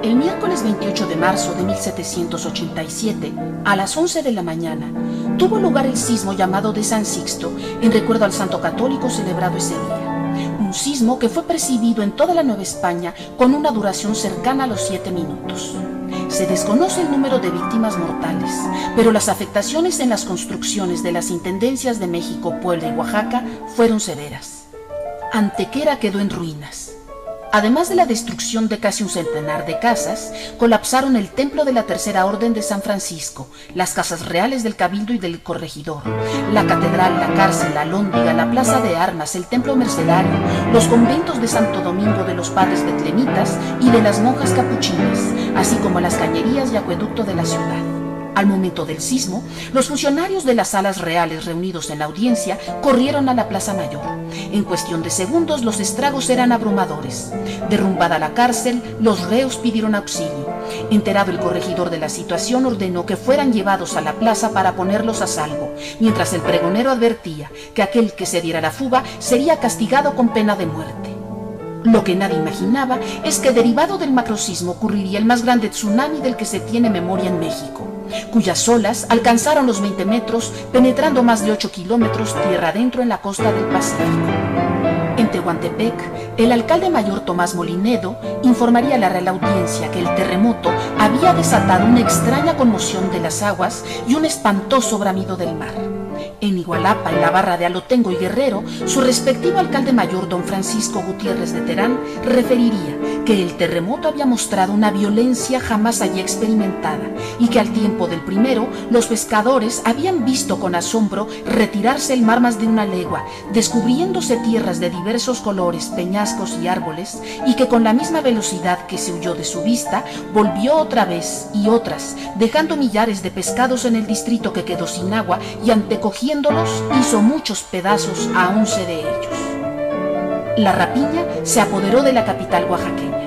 El miércoles 28 de marzo de 1787, a las 11 de la mañana, tuvo lugar el sismo llamado de San Sixto, en recuerdo al santo católico celebrado ese día. Un sismo que fue percibido en toda la Nueva España con una duración cercana a los 7 minutos. Se desconoce el número de víctimas mortales, pero las afectaciones en las construcciones de las intendencias de México, Puebla y Oaxaca fueron severas. Antequera quedó en ruinas. Además de la destrucción de casi un centenar de casas, colapsaron el templo de la Tercera Orden de San Francisco, las casas reales del Cabildo y del Corregidor, la catedral, la cárcel, la Alhóndiga, la plaza de armas, el templo mercedario, los conventos de Santo Domingo de los padres betlemitas y de las monjas capuchinas, así como las cañerías y acueducto de la ciudad. Al momento del sismo, los funcionarios de las salas reales reunidos en la audiencia corrieron a la Plaza Mayor. En cuestión de segundos, los estragos eran abrumadores. Derrumbada la cárcel, los reos pidieron auxilio. Enterado el corregidor de la situación, ordenó que fueran llevados a la plaza para ponerlos a salvo, mientras el pregonero advertía que aquel que se diera la fuga sería castigado con pena de muerte. Lo que nadie imaginaba es que derivado del macrosismo ocurriría el más grande tsunami del que se tiene memoria en México, cuyas olas alcanzaron los 20 metros, penetrando más de 8 kilómetros tierra adentro en la costa del Pacífico. En Tehuantepec, el alcalde mayor Tomás Molinedo informaría a la Real Audiencia que el terremoto había desatado una extraña conmoción de las aguas y un espantoso bramido del mar. En Igualapa, en la barra de Alotengo y Guerrero, su respectivo alcalde mayor, don Francisco Gutiérrez de Terán, referiría que el terremoto había mostrado una violencia jamás allí experimentada y que al tiempo del primero, los pescadores habían visto con asombro retirarse el mar más de una legua, descubriéndose tierras de diversos colores, peñascos y árboles, y que con la misma velocidad que se huyó de su vista, volvió otra vez y otras, dejando millares de pescados en el distrito que quedó sin agua y antecogiéndolos hizo muchos pedazos a 11 de ellos. La rapiña se apoderó de la capital oaxaqueña.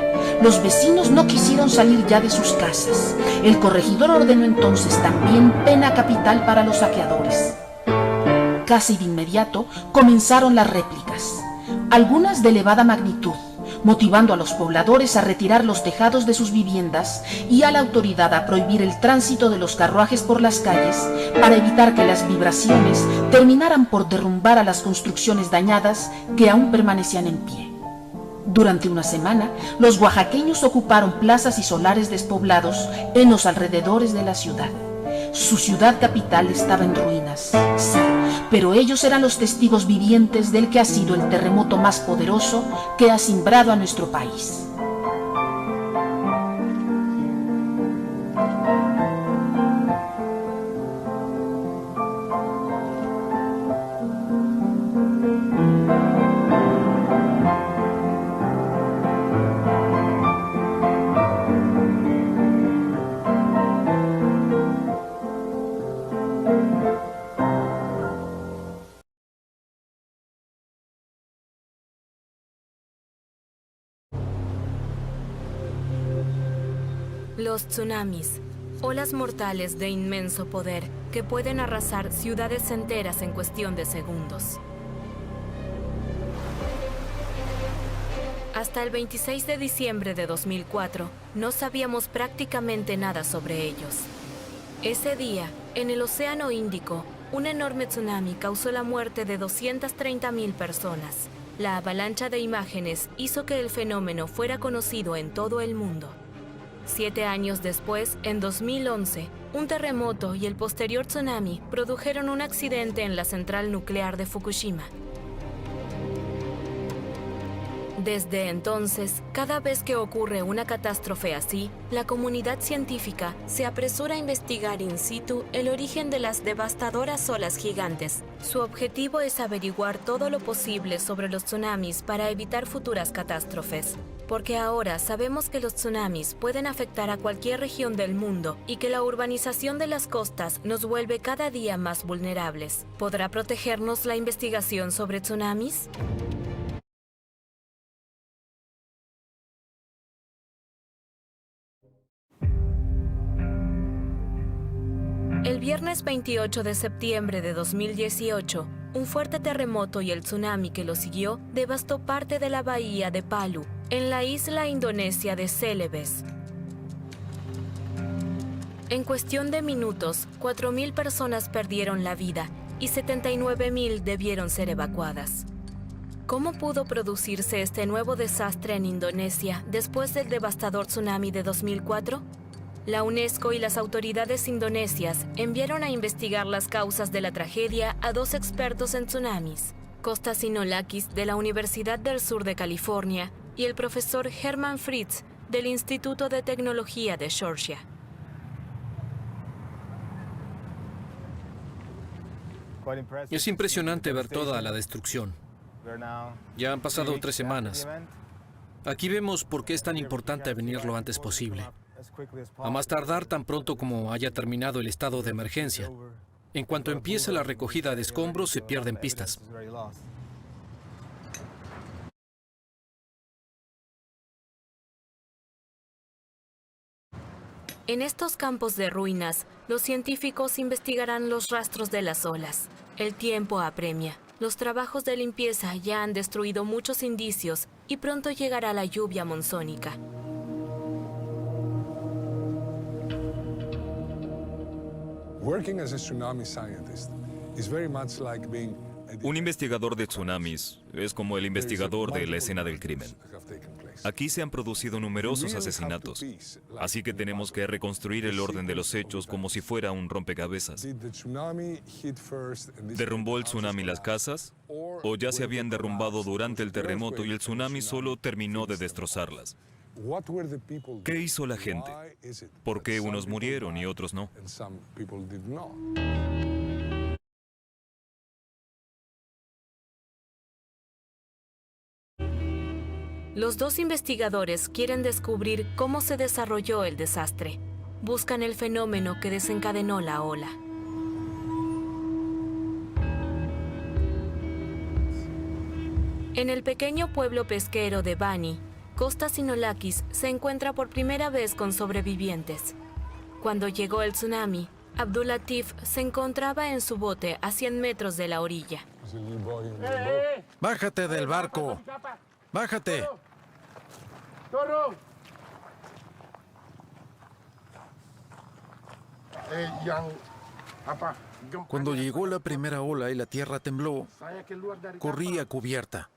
Los vecinos no quisieron salir ya de sus casas. El corregidor ordenó entonces también pena capital para los saqueadores. Casi de inmediato comenzaron las réplicas, algunas de elevada magnitud, motivando a los pobladores a retirar los tejados de sus viviendas y a la autoridad a prohibir el tránsito de los carruajes por las calles para evitar que las vibraciones terminaran por derrumbar a las construcciones dañadas que aún permanecían en pie. Durante una semana, los oaxaqueños ocuparon plazas y solares despoblados en los alrededores de la ciudad. Su ciudad capital estaba en ruinas, sí, pero ellos eran los testigos vivientes del que ha sido el terremoto más poderoso que ha cimbrado a nuestro país. Los tsunamis, olas mortales de inmenso poder que pueden arrasar ciudades enteras en cuestión de segundos. Hasta el 26 de diciembre de 2004, no sabíamos prácticamente nada sobre ellos. Ese día, en el Océano Índico, un enorme tsunami causó la muerte de 230,000 personas. La avalancha de imágenes hizo que el fenómeno fuera conocido en todo el mundo. 7 años después, en 2011, un terremoto y el posterior tsunami produjeron un accidente en la central nuclear de Fukushima. Desde entonces, cada vez que ocurre una catástrofe así, la comunidad científica se apresura a investigar in situ el origen de las devastadoras olas gigantes. Su objetivo es averiguar todo lo posible sobre los tsunamis para evitar futuras catástrofes. Porque ahora sabemos que los tsunamis pueden afectar a cualquier región del mundo y que la urbanización de las costas nos vuelve cada día más vulnerables. ¿Podrá protegernos la investigación sobre tsunamis? El viernes 28 de septiembre de 2018, un fuerte terremoto y el tsunami que lo siguió devastó parte de la bahía de Palu, en la isla indonesia de Celebes. En cuestión de minutos, 4.000 personas perdieron la vida y 79.000 debieron ser evacuadas. ¿Cómo pudo producirse este nuevo desastre en Indonesia después del devastador tsunami de 2004? La UNESCO y las autoridades indonesias enviaron a investigar las causas de la tragedia a 2 expertos en tsunamis, Kostas Sinolakis de la Universidad del Sur de California y el profesor Herman Fritz del Instituto de Tecnología de Georgia. Es impresionante ver toda la destrucción. Ya han pasado 3 semanas. Aquí vemos por qué es tan importante venir lo antes posible. A más tardar, tan pronto como haya terminado el estado de emergencia. En cuanto empiece la recogida de escombros, se pierden pistas. En estos campos de ruinas, los científicos investigarán los rastros de las olas. El tiempo apremia. Los trabajos de limpieza ya han destruido muchos indicios y pronto llegará la lluvia monzónica. Un investigador de tsunamis es como el investigador de la escena del crimen. Aquí se han producido numerosos asesinatos, así que tenemos que reconstruir el orden de los hechos como si fuera un rompecabezas. ¿Derrumbó el tsunami las casas? ¿O ya se habían derrumbado durante el terremoto y el tsunami solo terminó de destrozarlas? ¿Qué hizo la gente? ¿Por qué unos murieron y otros no? Los 2 investigadores quieren descubrir cómo se desarrolló el desastre. Buscan el fenómeno que desencadenó la ola. En el pequeño pueblo pesquero de Bani, Kostas Sinolakis se encuentra por primera vez con sobrevivientes. Cuando llegó el tsunami, Abdulatif se encontraba en su bote a 100 metros de la orilla. ¡Bájate del barco! ¡Bájate! Cuando llegó la primera ola y la tierra tembló, corrí a cubierta.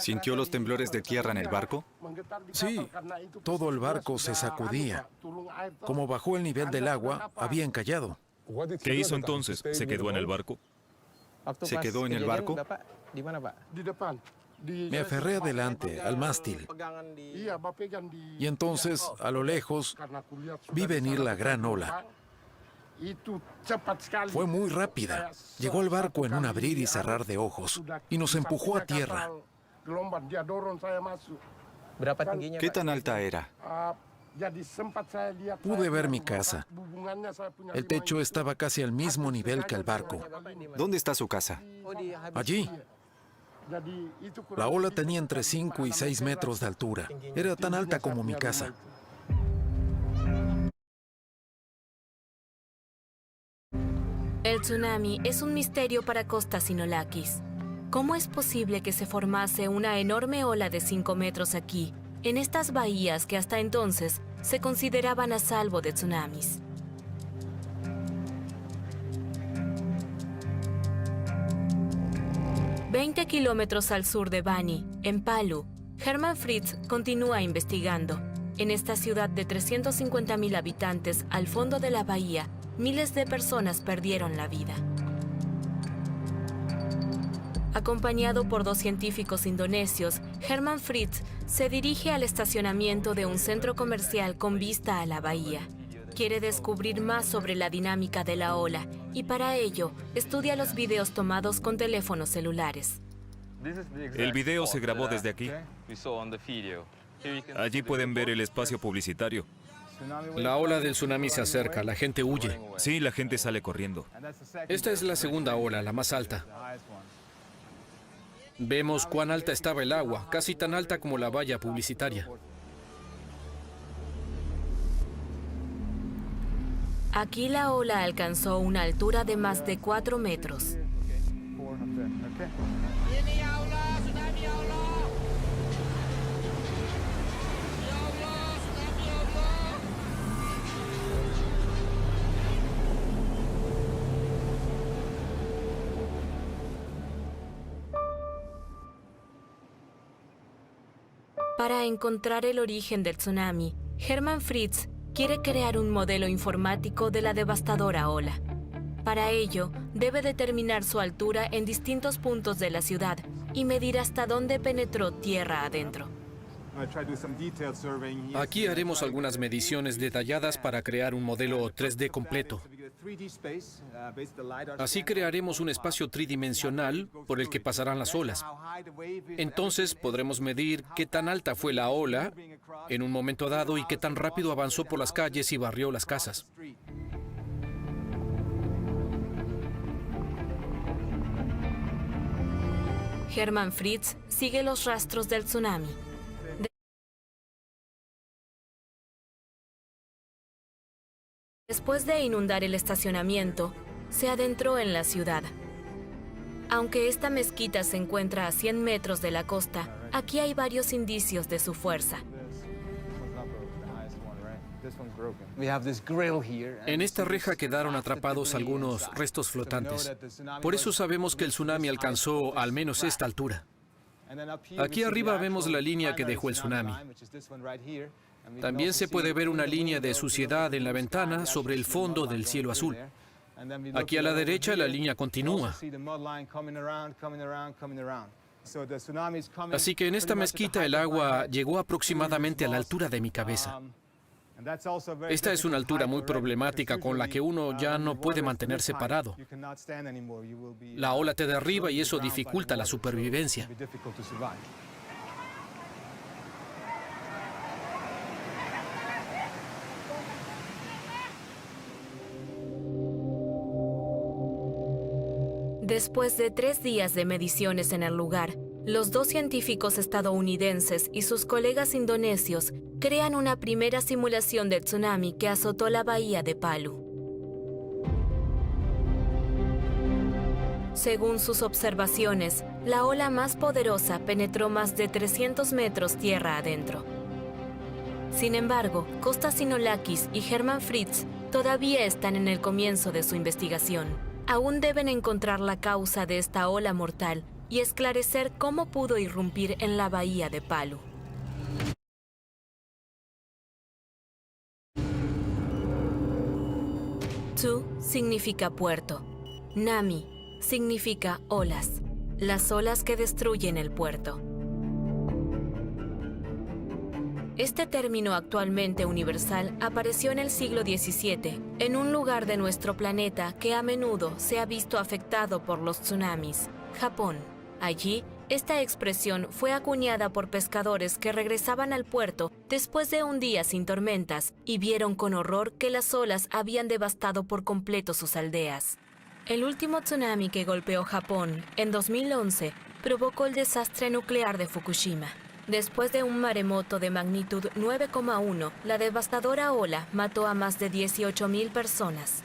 ¿Sintió los temblores de tierra en el barco? Sí, todo el barco se sacudía. Como bajó el nivel del agua, había encallado. ¿Qué hizo entonces? ¿Se quedó en el barco? ¿Se quedó en el barco? Me aferré adelante, al mástil. Y entonces, a lo lejos, vi venir la gran ola. Fue muy rápida. Llegó al barco en un abrir y cerrar de ojos y nos empujó a tierra. ¿Qué tan alta era? Pude ver mi casa. El techo estaba casi al mismo nivel que el barco. ¿Dónde está su casa? Allí. La ola tenía entre 5 y 6 metros de altura. Era tan alta como mi casa. El tsunami es un misterio para Kostas Sinolakis. ¿Cómo es posible que se formase una enorme ola de 5 metros aquí, en estas bahías que hasta entonces se consideraban a salvo de tsunamis? «20 kilómetros al sur de Bani, en Palu, Herman Fritz continúa investigando. En esta ciudad de 350.000 habitantes, al fondo de la bahía, miles de personas perdieron la vida. Acompañado por 2 científicos indonesios, Herman Fritz se dirige al estacionamiento de un centro comercial con vista a la bahía. Quiere descubrir más sobre la dinámica de la ola y para ello estudia los videos tomados con teléfonos celulares. El video se grabó desde aquí. Allí pueden ver el espacio publicitario. La ola del tsunami se acerca, la gente huye. Sí, la gente sale corriendo. Esta es la segunda ola, la más alta. Vemos cuán alta estaba el agua, casi tan alta como la valla publicitaria. Aquí la ola alcanzó una altura de más de 4 metros. Para encontrar el origen del tsunami, Hermann Fritz quiere crear un modelo informático de la devastadora ola. Para ello, debe determinar su altura en distintos puntos de la ciudad y medir hasta dónde penetró tierra adentro. Aquí haremos algunas mediciones detalladas para crear un modelo 3D completo. Así crearemos un espacio tridimensional por el que pasarán las olas. Entonces podremos medir qué tan alta fue la ola en un momento dado y qué tan rápido avanzó por las calles y barrió las casas. Hermann Fritz sigue los rastros del tsunami. Después de inundar el estacionamiento, se adentró en la ciudad. Aunque esta mezquita se encuentra a 100 metros de la costa, aquí hay varios indicios de su fuerza. En esta reja quedaron atrapados algunos restos flotantes. Por eso sabemos que el tsunami alcanzó al menos esta altura. Aquí arriba vemos la línea que dejó el tsunami. También se puede ver una línea de suciedad en la ventana sobre el fondo del cielo azul. Aquí a la derecha la línea continúa. Así que en esta mezquita el agua llegó aproximadamente a la altura de mi cabeza. Esta es una altura muy problemática con la que uno ya no puede mantenerse parado. La ola te derriba y eso dificulta la supervivencia. Después de 3 días de mediciones en el lugar, los 2 científicos estadounidenses y sus colegas indonesios crean una primera simulación del tsunami que azotó la bahía de Palu. Según sus observaciones, la ola más poderosa penetró más de 300 metros tierra adentro. Sin embargo, Kostassinolakis y Hermann Fritz todavía están en el comienzo de su investigación. Aún deben encontrar la causa de esta ola mortal y esclarecer cómo pudo irrumpir en la bahía de Palu. Tu significa puerto. Nami significa olas, las olas que destruyen el puerto. Este término actualmente universal apareció en el siglo XVII, en un lugar de nuestro planeta que a menudo se ha visto afectado por los tsunamis, Japón. Allí, esta expresión fue acuñada por pescadores que regresaban al puerto después de un día sin tormentas y vieron con horror que las olas habían devastado por completo sus aldeas. El último tsunami que golpeó Japón, en 2011, provocó el desastre nuclear de Fukushima. Después de un maremoto de magnitud 9,1, la devastadora ola mató a más de 18,000 personas.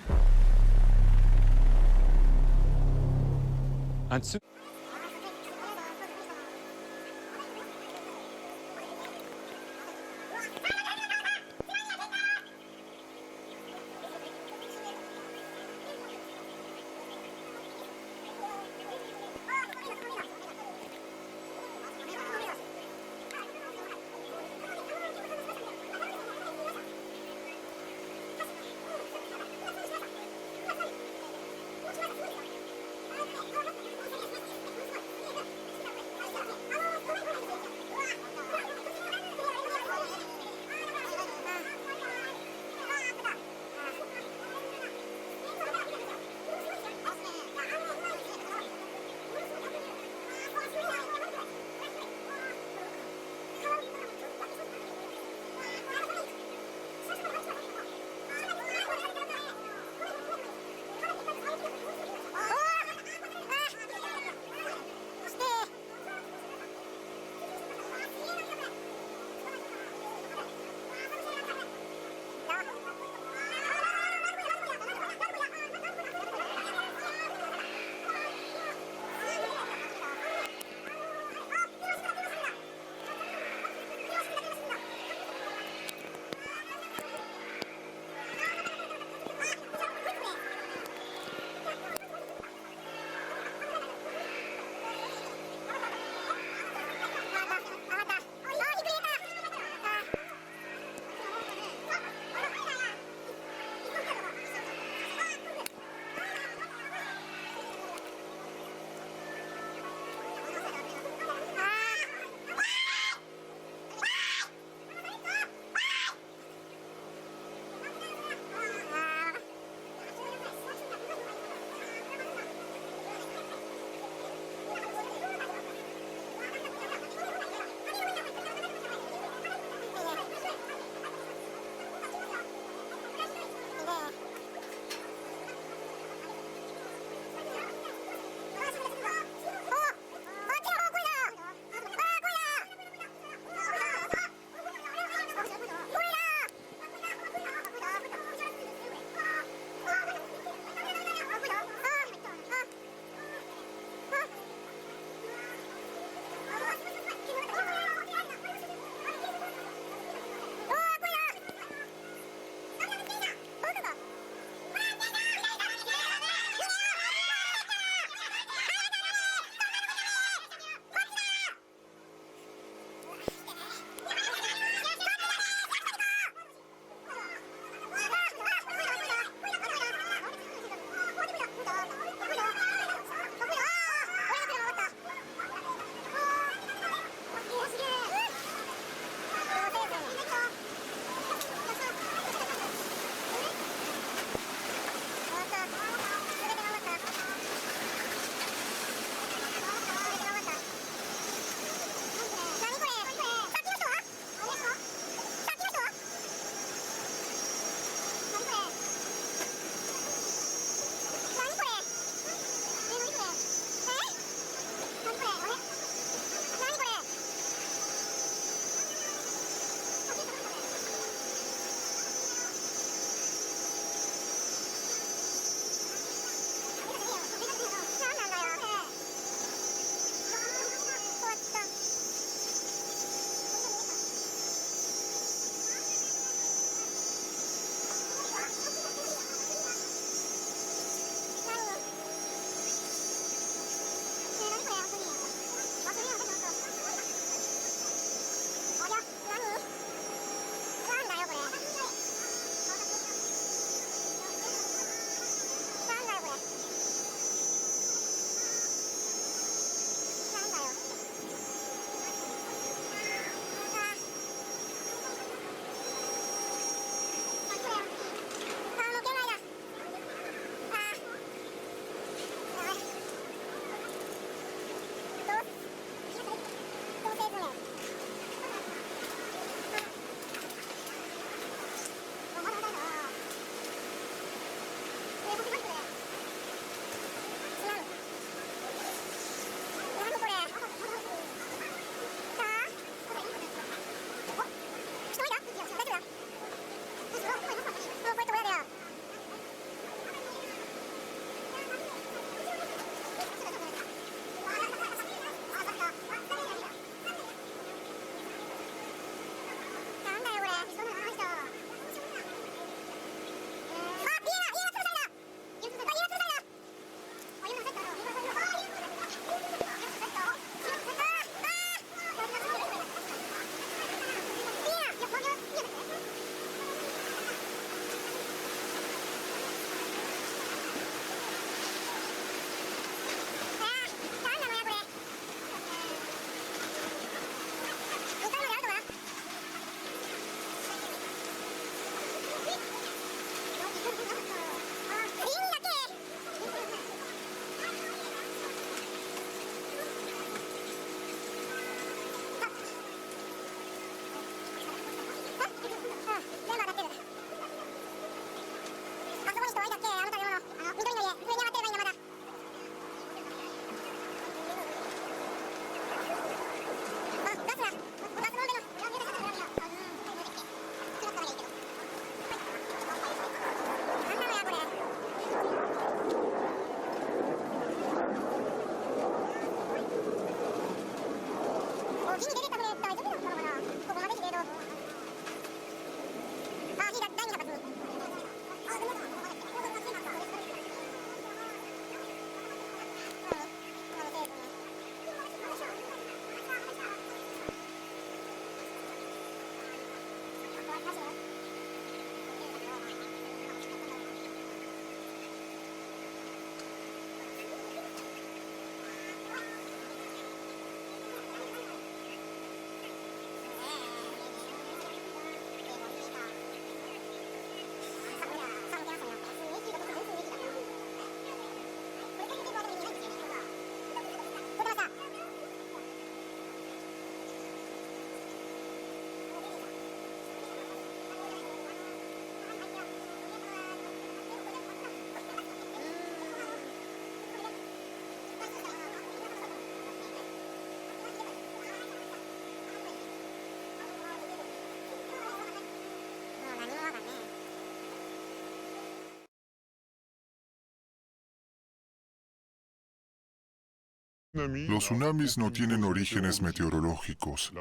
Los tsunamis no tienen orígenes meteorológicos.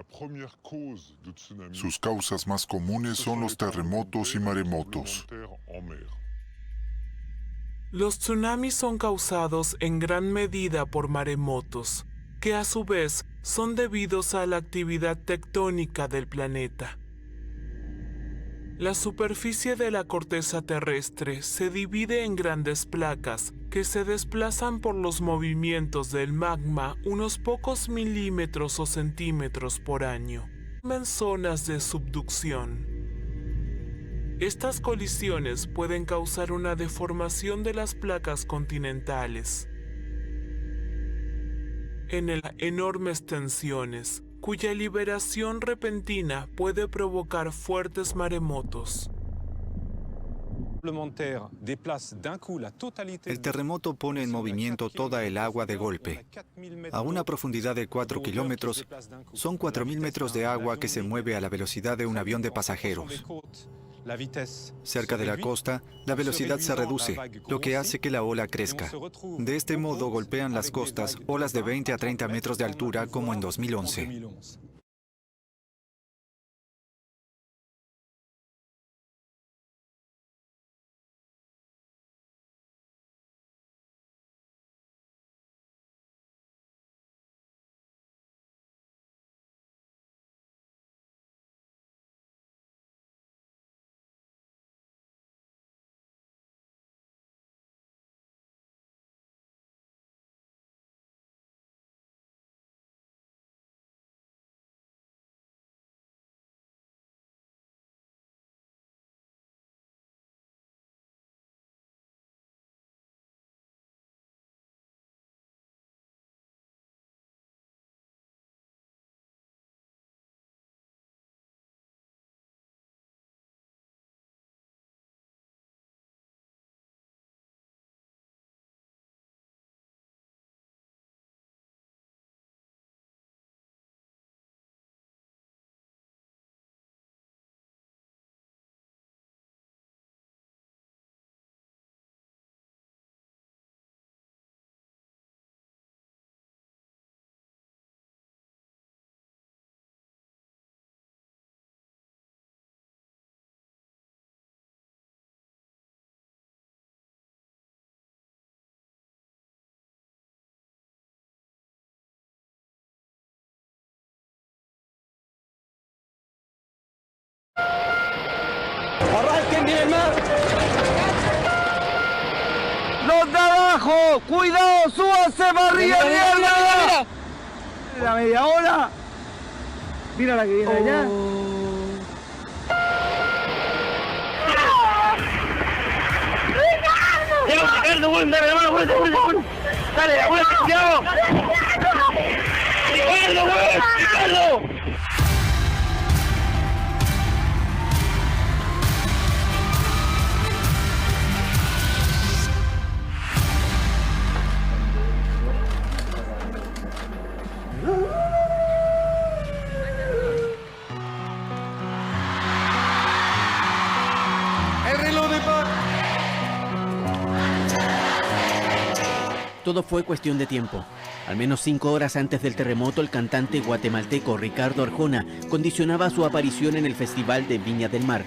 Sus causas más comunes son los terremotos y maremotos. Los tsunamis son causados en gran medida por maremotos, que a su vez son debidos a la actividad tectónica del planeta. La superficie de la corteza terrestre se divide en grandes placas que se desplazan por los movimientos del magma unos pocos milímetros o centímetros por año, en zonas de subducción. Estas colisiones pueden causar una deformación de las placas continentales en enormes tensiones, cuya liberación repentina puede provocar fuertes maremotos. El terremoto pone en movimiento toda el agua de golpe. A una profundidad de 4 kilómetros, son 4.000 metros de agua que se mueve a la velocidad de un avión de pasajeros. Cerca de la costa, la velocidad se reduce, lo que hace que la ola crezca. De este modo golpean las costas olas de 20 a 30 metros de altura como en 2011. ¡Arranquen bien más! ¡Los de abajo! ¡Cuidado! ¡Súbanse para arriba! ¡Mira! La media ola. Mira la que viene allá. ¡Ricardo! ¡Dale, abuela, cuidado! ¡Ricardo! Todo fue cuestión de tiempo. Al menos 5 horas antes del terremoto, el cantante guatemalteco Ricardo Arjona condicionaba su aparición en el Festival de Viña del Mar.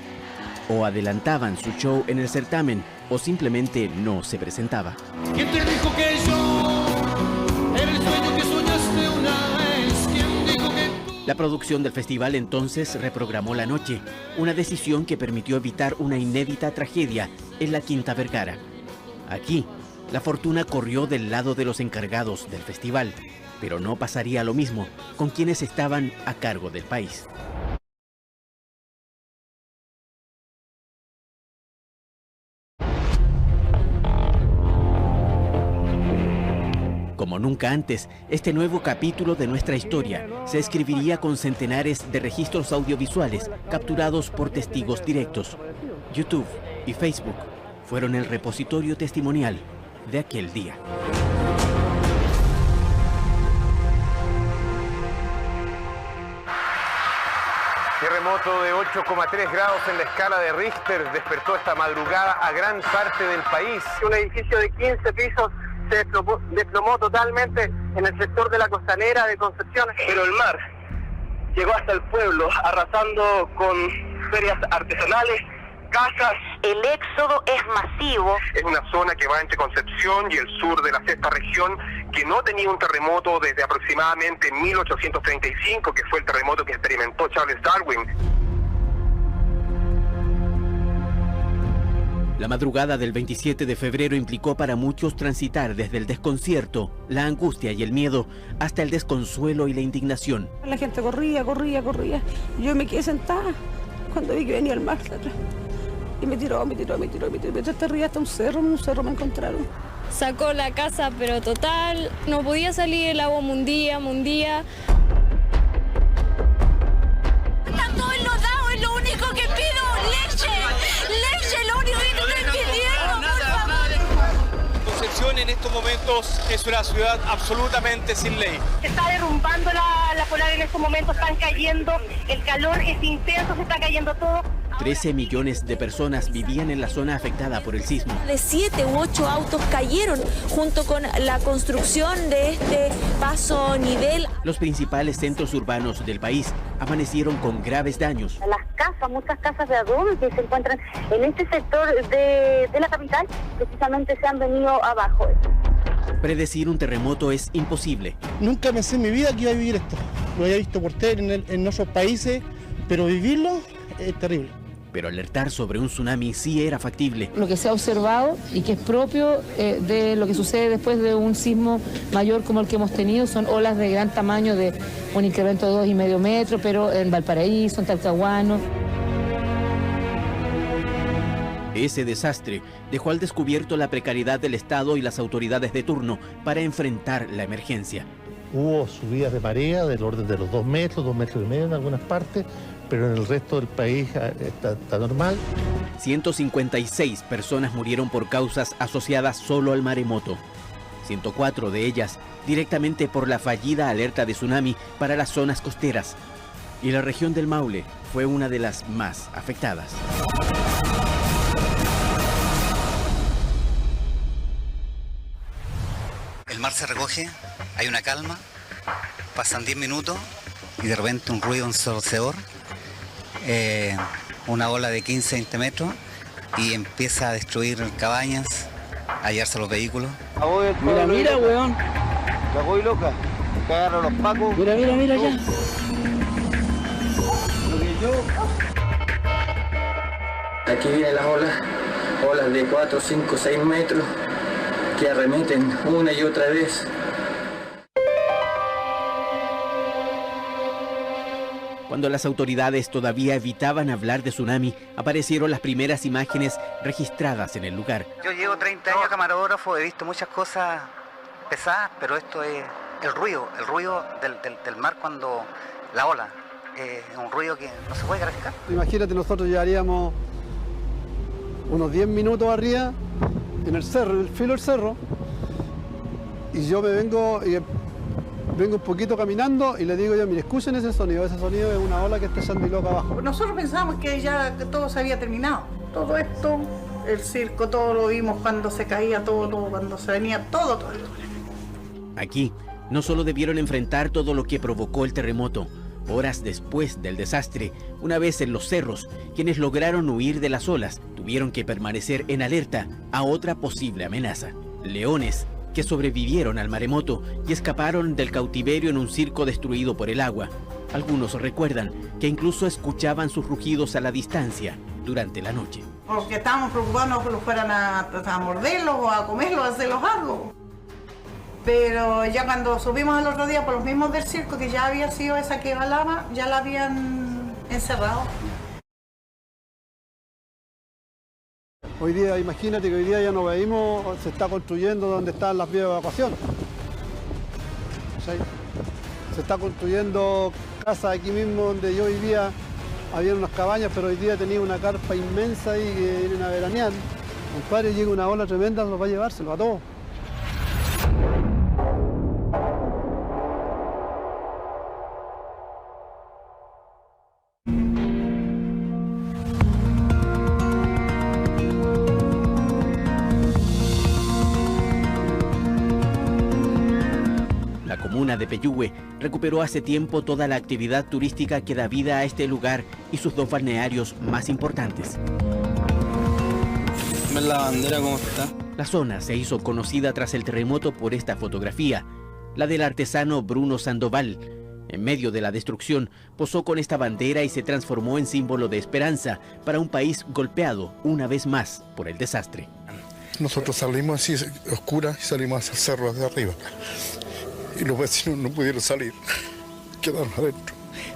O adelantaban su show en el certamen, o simplemente no se presentaba. ¿Quién te dijo que yo era el sueño que soñaste una vez? ¿Quién dijo que tú? La producción del festival entonces reprogramó la noche, una decisión que permitió evitar una inédita tragedia en la Quinta Vergara. Aquí, la fortuna corrió del lado de los encargados del festival, pero no pasaría lo mismo con quienes estaban a cargo del país. Como nunca antes, este nuevo capítulo de nuestra historia se escribiría con centenares de registros audiovisuales capturados por testigos directos. YouTube y Facebook fueron el repositorio testimonial de aquel día. Terremoto de 8,3 grados en la escala de Richter despertó esta madrugada a gran parte del país. Un edificio de 15 pisos se desplomó totalmente en el sector de la costanera de Concepción. Pero el mar llegó hasta el pueblo, arrasando con ferias artesanales, casas. El éxodo es masivo. Es una zona que va entre Concepción y el sur de la sexta región, que no tenía un terremoto desde aproximadamente 1835, que fue el terremoto que experimentó Charles Darwin. La madrugada del 27 de febrero implicó para muchos transitar desde el desconcierto, la angustia y el miedo, hasta el desconsuelo y la indignación. La gente corría. Yo me quedé sentada cuando vi que venía el mar de atrás. Y me tiró. Mientras te rías hasta un cerro me encontraron. Sacó la casa, pero total, no podía salir, el agua mundía. Está todo enlodado, es lo único que pido, leche, lo único que estoy pidiendo, por favor. Concepción en estos momentos es una ciudad absolutamente sin ley. Se está derrumbando la polar en estos momentos, están cayendo, el calor es intenso, se está cayendo todo. 13 millones de personas vivían en la zona afectada por el sismo. De 7 u 8 autos cayeron junto con la construcción de este paso nivel. Los principales centros urbanos del país amanecieron con graves daños. Las casas, muchas casas de adobe que se encuentran en este sector de la capital, precisamente se han venido abajo. Predecir un terremoto es imposible. Nunca pensé en mi vida que iba a vivir esto. Lo había visto por tele en otros países, pero vivirlo es terrible. Pero alertar sobre un tsunami sí era factible. Lo que se ha observado y que es propio de lo que sucede después de un sismo mayor como el que hemos tenido son olas de gran tamaño, de un incremento de 2,5 metros, pero en Valparaíso, en Talcahuano. Ese desastre dejó al descubierto la precariedad del Estado y las autoridades de turno para enfrentar la emergencia. Hubo subidas de marea del orden de los 2 metros, 2,5 metros en algunas partes, pero en el resto del país está normal. 156 personas murieron por causas asociadas solo al maremoto. 104 de ellas directamente por la fallida alerta de tsunami para las zonas costeras. Y la región del Maule fue una de las más afectadas. El mar se recoge, hay una calma, pasan 10 minutos y de repente un ruido ensordecedor, una ola de 15-20 metros y empieza a destruir cabañas, a llevarse los vehículos. Mira, weón. La voy loca. Cagaron los pacos. Mira ya. Aquí vienen las olas de 4, 5, 6 metros que arremeten una y otra vez. Cuando las autoridades todavía evitaban hablar de tsunami, aparecieron las primeras imágenes registradas en el lugar. Yo llevo 30 años camarógrafo, he visto muchas cosas pesadas, pero esto es el ruido del mar cuando la ola, es un ruido que no se puede graficar. Imagínate, nosotros llevaríamos unos 10 minutos arriba, en el cerro, en el filo del cerro, y yo vengo un poquito caminando y le digo yo, mire, escuchen ese sonido es una ola que está echando y loca abajo. Nosotros pensábamos que ya todo se había terminado. Todo esto, el circo, todo lo vimos cuando se caía todo, cuando se venía todo. Aquí no solo debieron enfrentar todo lo que provocó el terremoto, horas después del desastre, una vez en los cerros, quienes lograron huir de las olas tuvieron que permanecer en alerta a otra posible amenaza. Leones que sobrevivieron al maremoto y escaparon del cautiverio en un circo destruido por el agua. Algunos recuerdan que incluso escuchaban sus rugidos a la distancia durante la noche. Porque estábamos preocupados que los fueran a morderlos o a comerlos, a hacerlos algo. Pero ya cuando subimos el otro día por los mismos del circo, que ya había sido esa que balaba, ya la habían encerrado. Hoy día, imagínate que hoy día ya no veíamos, se está construyendo donde están las vías de evacuación. ¿Sí? Se está construyendo casas aquí mismo donde yo vivía, había unas cabañas, pero hoy día tenía una carpa inmensa ahí que vienen a veranear. Compadre, llega una ola tremenda, los va a llevárselo a todos. La comuna de Peyúgue recuperó hace tiempo toda la actividad turística que da vida a este lugar y sus dos balnearios más importantes. ¿Ves la bandera cómo está? La zona se hizo conocida tras el terremoto por esta fotografía, la del artesano Bruno Sandoval. En medio de la destrucción, posó con esta bandera y se transformó en símbolo de esperanza para un país golpeado una vez más por el desastre. Nosotros salimos así oscuras y salimos hacia el cerro de arriba. Y los vecinos no pudieron salir, quedaron adentro.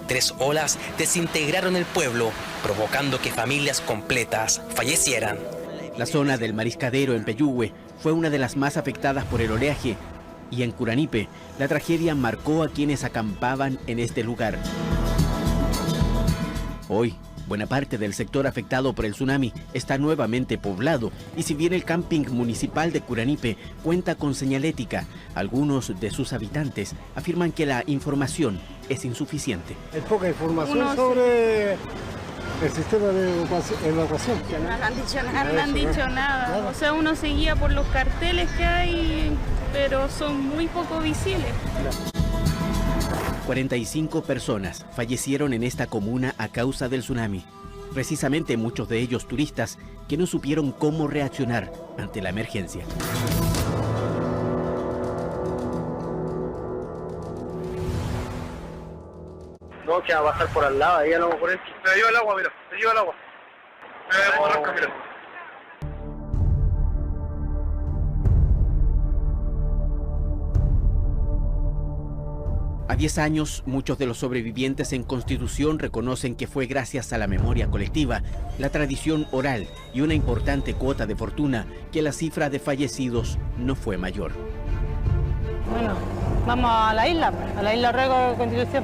3 olas desintegraron el pueblo, provocando que familias completas fallecieran. La zona del Mariscadero en Peyúgue fue una de las más afectadas por el oleaje, y en Curanipe la tragedia marcó a quienes acampaban en este lugar. Hoy, buena parte del sector afectado por el tsunami está nuevamente poblado, y si bien el camping municipal de Curanipe cuenta con señalética, algunos de sus habitantes afirman que la información es insuficiente. Hay poca información sobre el sistema de evacuación. No han dicho nada. O sea, uno se guía por los carteles que hay, pero son muy poco visibles. 45 personas fallecieron en esta comuna a causa del tsunami. Precisamente muchos de ellos turistas que no supieron cómo reaccionar ante la emergencia. No, que va a pasar por al lado, ahí no por él. Me lleva el agua, mira, me lleva el agua. Me arranca, mira. A 10 años, muchos de los sobrevivientes en Constitución reconocen que fue gracias a la memoria colectiva, la tradición oral y una importante cuota de fortuna que la cifra de fallecidos no fue mayor. Bueno, vamos a la isla Rego de Constitución.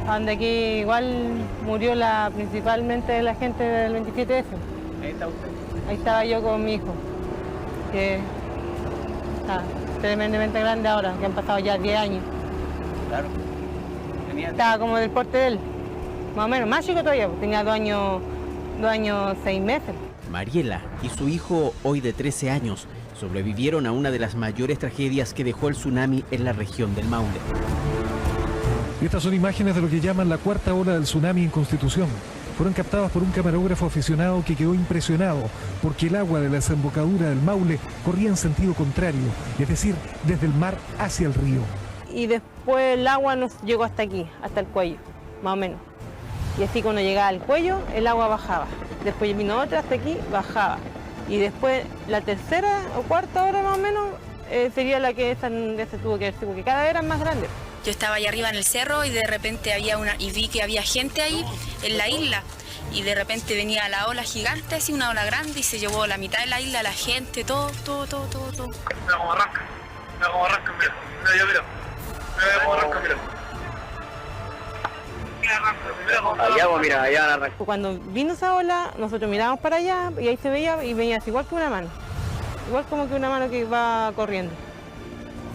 Donde aquí igual murió principalmente la gente del 27F. Ahí está usted. Ahí estaba yo con mi hijo, que está tremendamente grande ahora, que han pasado ya 10 años. Claro. Estaba como del porte de él, más o menos, más chico todavía, tenía 2 años 6 meses. Mariela y su hijo, hoy de 13 años, sobrevivieron a una de las mayores tragedias que dejó el tsunami en la región del Maule. Estas son imágenes de lo que llaman la cuarta ola del tsunami en Constitución. Fueron captadas por un camarógrafo aficionado que quedó impresionado porque el agua de la desembocadura del Maule corría en sentido contrario, es decir, desde el mar hacia el río. Y después el agua nos llegó hasta aquí, hasta el cuello, más o menos. Y así cuando llegaba al cuello, el agua bajaba. Después vino otra hasta aquí, bajaba. Y después la tercera o cuarta hora más o menos sería la que se tuvo que hacer, porque cada vez eran más grandes. Yo estaba allá arriba en el cerro y de repente vi que había gente ahí en la isla y de repente venía la ola gigante, así una ola grande y se llevó la mitad de la isla, la gente, todo. Mira cómo arranca, mira. Mira cómo arranca, mira. Allá arranca. Cuando vino esa ola, nosotros miramos para allá y ahí se veía y venía igual que una mano. Igual como que una mano que va corriendo.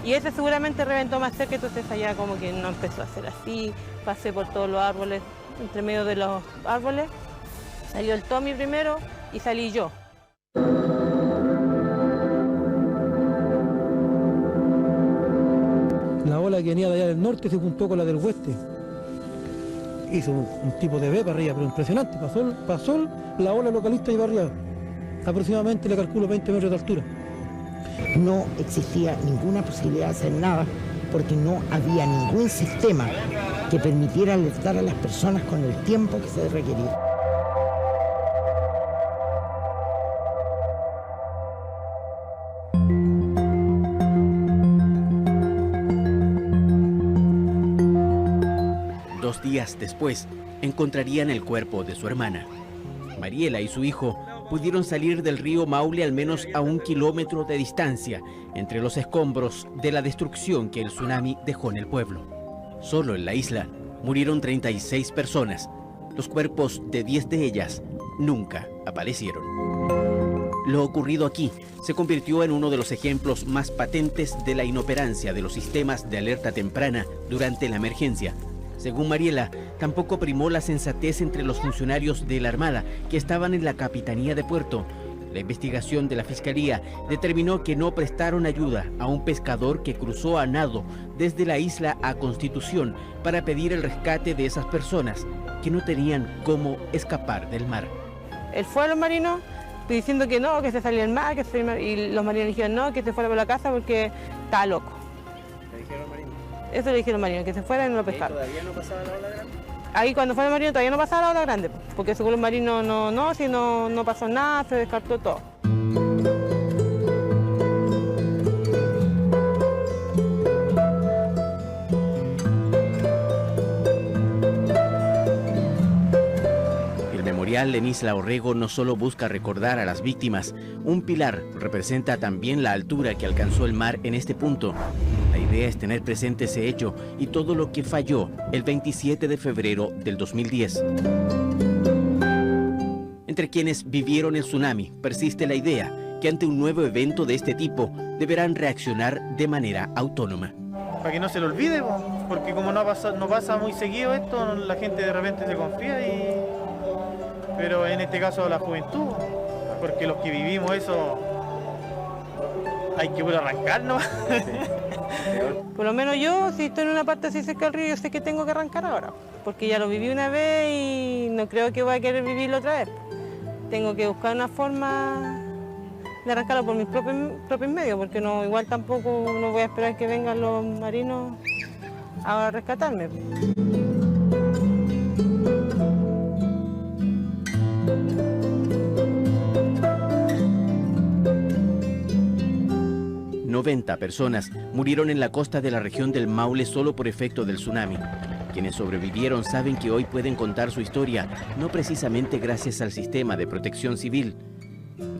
Y ese seguramente reventó más cerca, entonces allá como que no empezó a hacer así. Pasé por todos los árboles, entre medio de los árboles. Salió el Tommy primero y salí yo. La ola que venía de allá del norte se juntó con la del oeste. Hizo un tipo de V para arriba, pero impresionante. Pasó la ola localista y para arriba. Aproximadamente le calculo 20 metros de altura. No existía ninguna posibilidad de hacer nada porque no había ningún sistema que permitiera alertar a las personas con el tiempo que se requería. Dos días después, encontrarían el cuerpo de su hermana. Mariela y su hijo pudieron salir del río Maule al menos a 1 kilómetro de distancia, entre los escombros de la destrucción que el tsunami dejó en el pueblo. Solo en la isla murieron 36 personas. Los cuerpos de 10 de ellas nunca aparecieron. Lo ocurrido aquí se convirtió en uno de los ejemplos más patentes de la inoperancia de los sistemas de alerta temprana durante la emergencia. Según Mariela, tampoco primó la sensatez entre los funcionarios de la Armada que estaban en la Capitanía de Puerto. La investigación de la Fiscalía determinó que no prestaron ayuda a un pescador que cruzó a nado desde la isla a Constitución para pedir el rescate de esas personas que no tenían cómo escapar del mar. Él fue a los marinos diciendo que no, que se salía el mar, y los marinos dijeron no, que se fuera por la casa porque estaba loco. ¿Le dijeron los marinos? Eso le dijeron los marinos, que se fuera y no lo pescaron. ¿Todavía no pasaba la ola grande? Ahí cuando fue el marino todavía no pasaba la ola grande, porque según los marinos no pasó nada, se descartó todo. El memorial en Isla Orrego no solo busca recordar a las víctimas, un pilar representa también la altura que alcanzó el mar en este punto. La idea es tener presente ese hecho y todo lo que falló el 27 de febrero del 2010. Entre quienes vivieron el tsunami persiste la idea que ante un nuevo evento de este tipo deberán reaccionar de manera autónoma. Para que no se lo olvide, porque como no pasa muy seguido esto, la gente de repente se confía, pero en este caso la juventud, porque los que vivimos eso hay que puro arrancar, ¿no? Por lo menos yo, si estoy en una parte así cerca del río, yo sé que tengo que arrancar ahora, porque ya lo viví una vez y no creo que voy a querer vivirlo otra vez. Tengo que buscar una forma de arrancarlo por mis propios medios, porque igual tampoco no voy a esperar que vengan los marinos a rescatarme. ...90 personas murieron en la costa de la región del Maule solo por efecto del tsunami. Quienes sobrevivieron saben que hoy pueden contar su historia, no precisamente gracias al sistema de protección civil.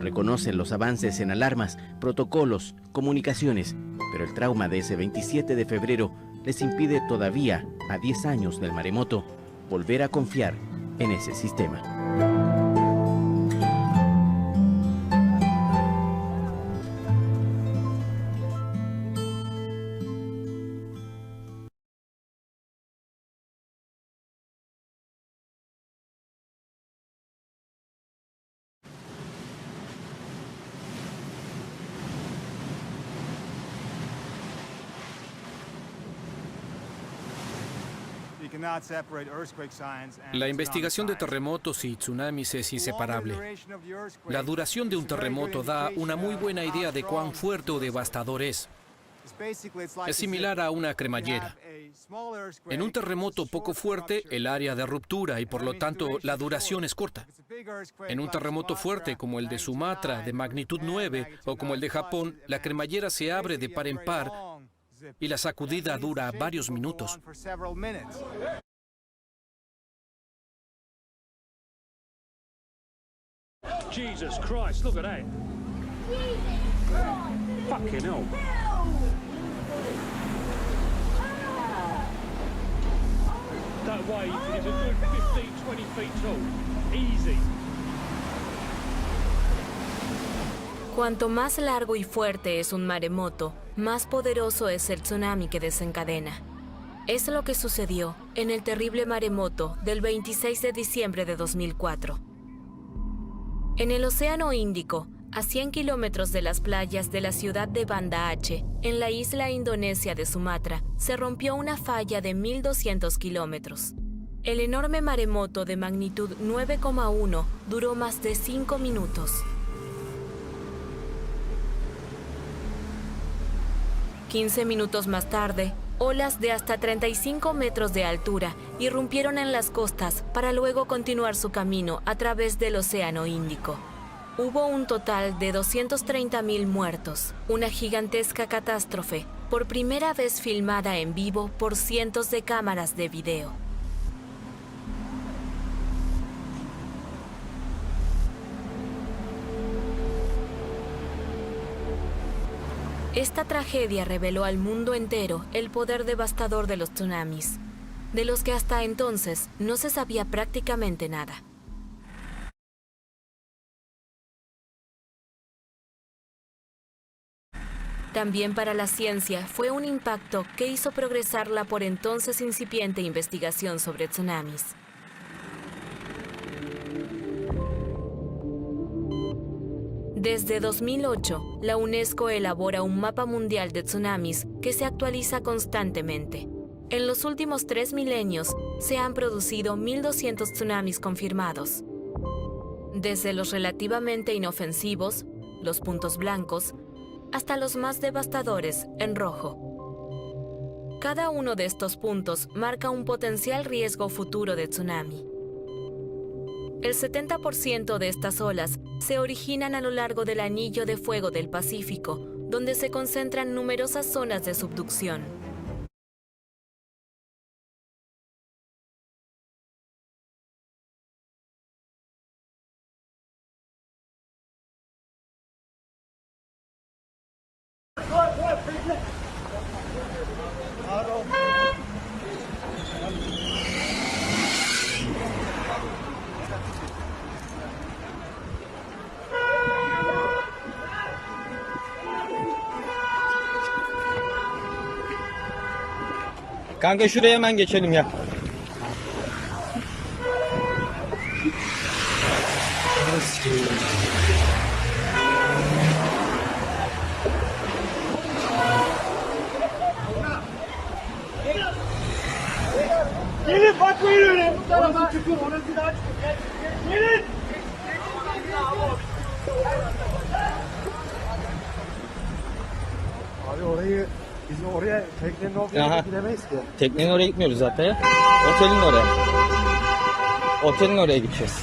Reconocen los avances en alarmas, protocolos, comunicaciones, pero el trauma de ese 27 de febrero les impide todavía, a 10 años del maremoto, volver a confiar en ese sistema. La investigación de terremotos y tsunamis es inseparable. La duración de un terremoto da una muy buena idea de cuán fuerte o devastador es. Es similar a una cremallera. En un terremoto poco fuerte, el área de ruptura y por lo tanto la duración es corta. En un terremoto fuerte como el de Sumatra de magnitud 9 o como el de Japón, la cremallera se abre de par en par y la sacudida dura varios minutos. Jesus Christ, look at that. Fucking hell. That wave is a good 15, 20 feet tall. Easy. Cuanto más largo y fuerte es un maremoto, más poderoso es el tsunami que desencadena. Es lo que sucedió en el terrible maremoto del 26 de diciembre de 2004. En el Océano Índico, A 100 kilómetros de las playas de la ciudad de Banda Aceh, en la isla indonesia de Sumatra, se rompió una falla de 1.200 kilómetros. El enorme maremoto de magnitud 9,1 duró más de 5 minutos. 15 minutos más tarde, olas de hasta 35 metros de altura irrumpieron en las costas para luego continuar su camino a través del Océano Índico. Hubo un total de 230.000 muertos, una gigantesca catástrofe, por primera vez filmada en vivo por cientos de cámaras de video. Esta tragedia reveló al mundo entero el poder devastador de los tsunamis, de los que hasta entonces no se sabía prácticamente nada. También para la ciencia fue un impacto que hizo progresar la por entonces incipiente investigación sobre tsunamis. Desde 2008, la UNESCO elabora un mapa mundial de tsunamis que se actualiza constantemente. En los últimos 3 milenios, se han producido 1.200 tsunamis confirmados. Desde los relativamente inofensivos, los puntos blancos, hasta los más devastadores, en rojo. Cada uno de estos puntos marca un potencial riesgo futuro de tsunami. El 70% de estas olas se originan a lo largo del anillo de fuego del Pacífico, donde se concentran numerosas zonas de subducción. Kanka şuraya hemen geçelim ya. Gelin bakmayın öyle. Bu tarafa çıkın. Orası daha çıkın. Gelin. Abi orayı biz oraya teknenin oraya gidemeyiz ki. Teknenin oraya gitmiyoruz zaten ya. Otelin oraya. Otelin oraya gideceğiz.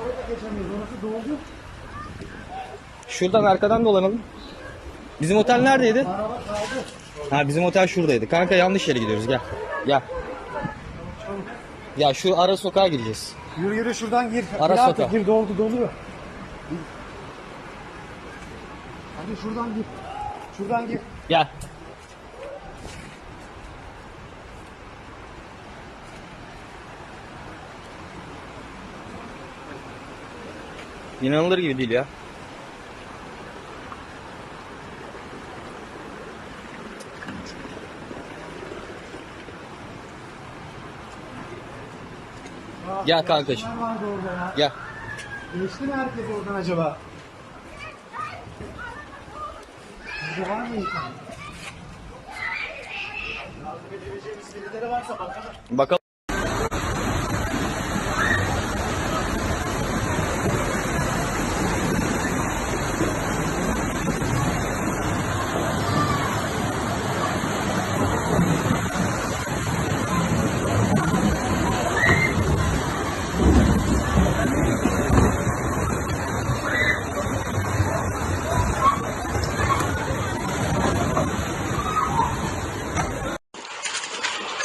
Oraya geçemeyiz. Orası doldu. Şuradan arkadan dolanalım. Bizim otel neredeydi? Araba kaldı. Ha bizim otel şuradaydı. Kanka yanlış yere gidiyoruz gel. Gel. Ya şu ara sokağa gireceğiz. Yürü yürü şuradan gir. Ara Gir sokağa. Gir doldu doluyor. Hadi şuradan gir. Şuradan gir. Gel. İnanılır gibi değil ya. Gel kankacığım. Ne vardı orada ya? Gel. Geçti mi herkes oradan acaba? Burada var mı insan? Yardım edebileceğimiz birileri varsa bakalım. Bakalım.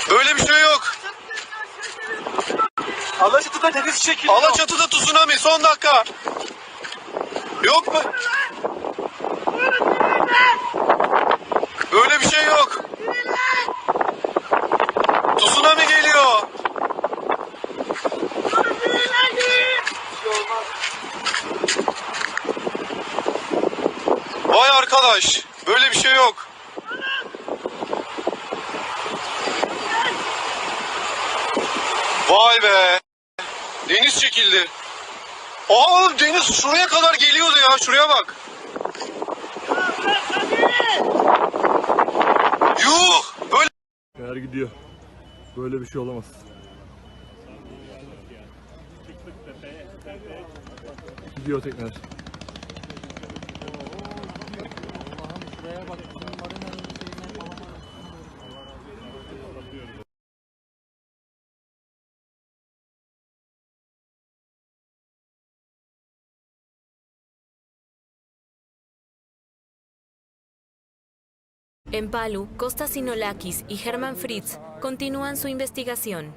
Böyle bir şey yok. Alaçatı'da deniz çekiliyor. Alaçatı'da tsunami son dakika. Yok mu? Böyle bir şey yok. Tsunami geliyor. Vay arkadaş, böyle bir şey yok. Vay be. Deniz çekildi. Oğlum deniz şuraya kadar geliyordu ya. Şuraya bak. Yuh! Böyle Eğer gidiyor. Böyle bir şey olamaz. Gidiyor tekrar. En Palu, Costa Sinolakis y Herman Fritz continúan su investigación.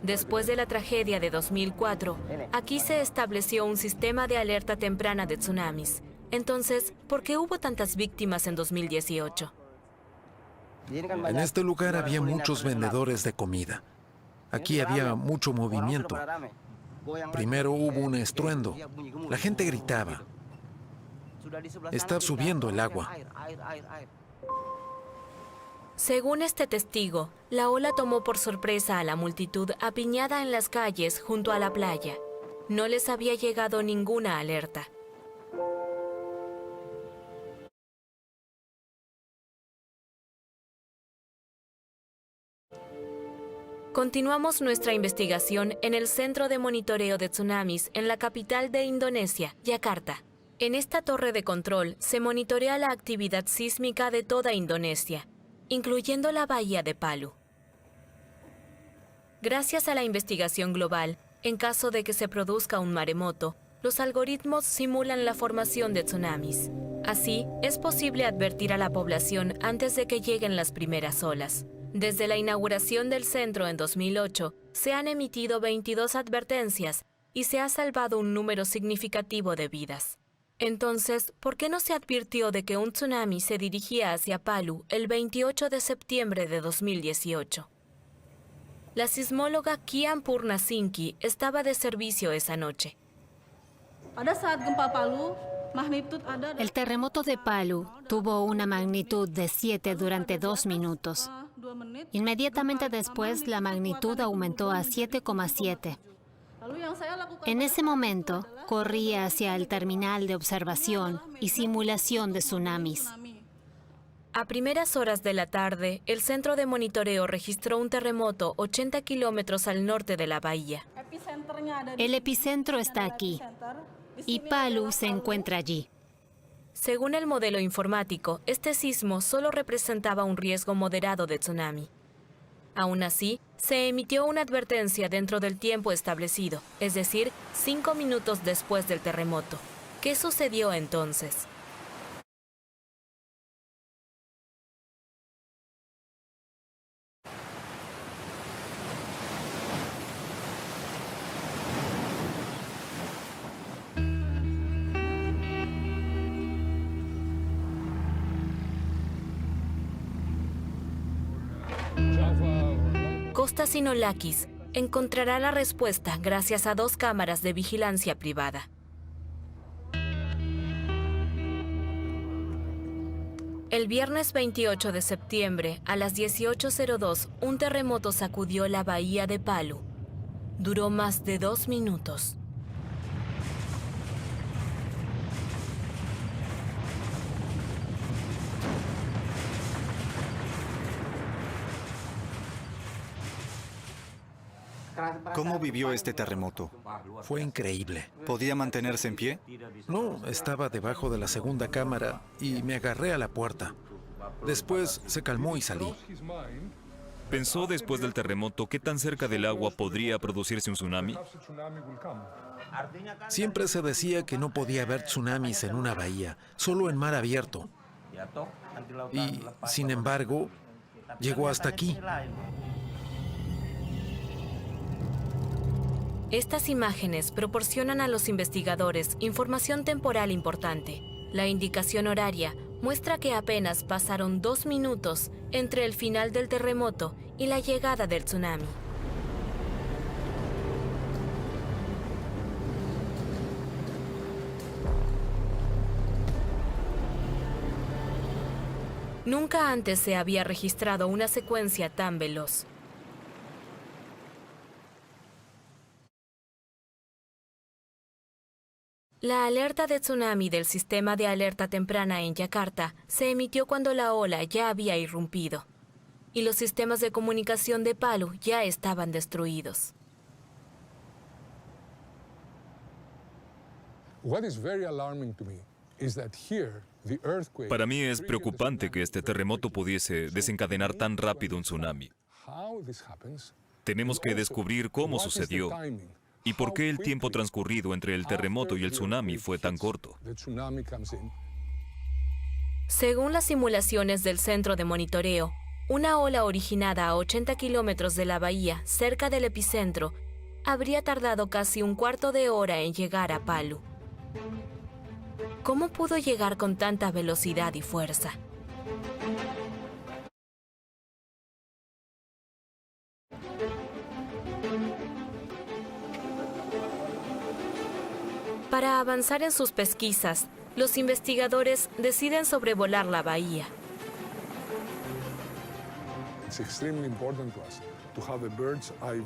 Después de la tragedia de 2004, aquí se estableció un sistema de alerta temprana de tsunamis. Entonces, ¿por qué hubo tantas víctimas en 2018? En este lugar había muchos vendedores de comida. Aquí había mucho movimiento. Primero hubo un estruendo. La gente gritaba. Está subiendo el agua. Según este testigo, la ola tomó por sorpresa a la multitud apiñada en las calles junto a la playa. No les había llegado ninguna alerta. Continuamos nuestra investigación en el Centro de Monitoreo de Tsunamis en la capital de Indonesia, Yakarta. En esta torre de control se monitorea la actividad sísmica de toda Indonesia, incluyendo la bahía de Palu. Gracias a la investigación global, en caso de que se produzca un maremoto, los algoritmos simulan la formación de tsunamis. Así, es posible advertir a la población antes de que lleguen las primeras olas. Desde la inauguración del centro en 2008, se han emitido 22 advertencias y se ha salvado un número significativo de vidas. Entonces, ¿por qué no se advirtió de que un tsunami se dirigía hacia Palu el 28 de septiembre de 2018? La sismóloga Kian Purnasinki estaba de servicio esa noche. El terremoto de Palu tuvo una magnitud de 7 durante 2 minutos. Inmediatamente después, la magnitud aumentó a 7,7. En ese momento, corrí hacia el terminal de observación y simulación de tsunamis. A primeras horas de la tarde, el centro de monitoreo registró un terremoto 80 kilómetros al norte de la bahía. El epicentro está aquí y Palu se encuentra allí. Según el modelo informático, este sismo solo representaba un riesgo moderado de tsunami. Aún así, se emitió una advertencia dentro del tiempo establecido, es decir, 5 minutos después del terremoto. ¿Qué sucedió entonces? Costa Sinolakis encontrará la respuesta gracias a 2 cámaras de vigilancia privada. El viernes 28 de septiembre, a las 18:02, un terremoto sacudió la bahía de Palu. Duró más de 2 minutos. ¿Cómo vivió este terremoto? Fue increíble. ¿Podía mantenerse en pie? No, estaba debajo de la segunda cámara y me agarré a la puerta. Después se calmó y salí. ¿Pensó después del terremoto qué tan cerca del agua podría producirse un tsunami? Siempre se decía que no podía haber tsunamis en una bahía, solo en mar abierto. Y, sin embargo, llegó hasta aquí. Estas imágenes proporcionan a los investigadores información temporal importante. La indicación horaria muestra que apenas pasaron 2 minutos entre el final del terremoto y la llegada del tsunami. Nunca antes se había registrado una secuencia tan veloz. La alerta de tsunami del sistema de alerta temprana en Yakarta se emitió cuando la ola ya había irrumpido y los sistemas de comunicación de Palu ya estaban destruidos. Para mí es preocupante que este terremoto pudiese desencadenar tan rápido un tsunami. Tenemos que descubrir cómo sucedió y por qué el tiempo transcurrido entre el terremoto y el tsunami fue tan corto. Según las simulaciones del centro de monitoreo, una ola originada a 80 kilómetros de la bahía, cerca del epicentro, habría tardado casi un cuarto de hora en llegar a Palu. ¿Cómo pudo llegar con tanta velocidad y fuerza? Para avanzar en sus pesquisas, los investigadores deciden sobrevolar la bahía.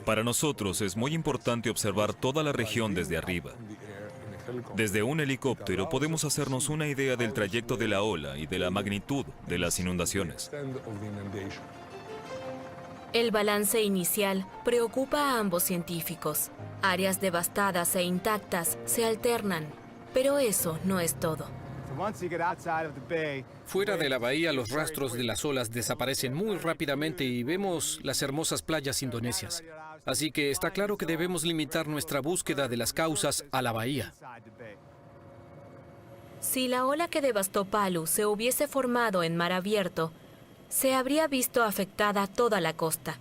Para nosotros es muy importante observar toda la región desde arriba. Desde un helicóptero podemos hacernos una idea del trayecto de la ola y de la magnitud de las inundaciones. El balance inicial preocupa a ambos científicos. Áreas devastadas e intactas se alternan, pero eso no es todo. Fuera de la bahía, los rastros de las olas desaparecen muy rápidamente y vemos las hermosas playas indonesias. Así que está claro que debemos limitar nuestra búsqueda de las causas a la bahía. Si la ola que devastó Palu se hubiese formado en mar abierto, se habría visto afectada toda la costa.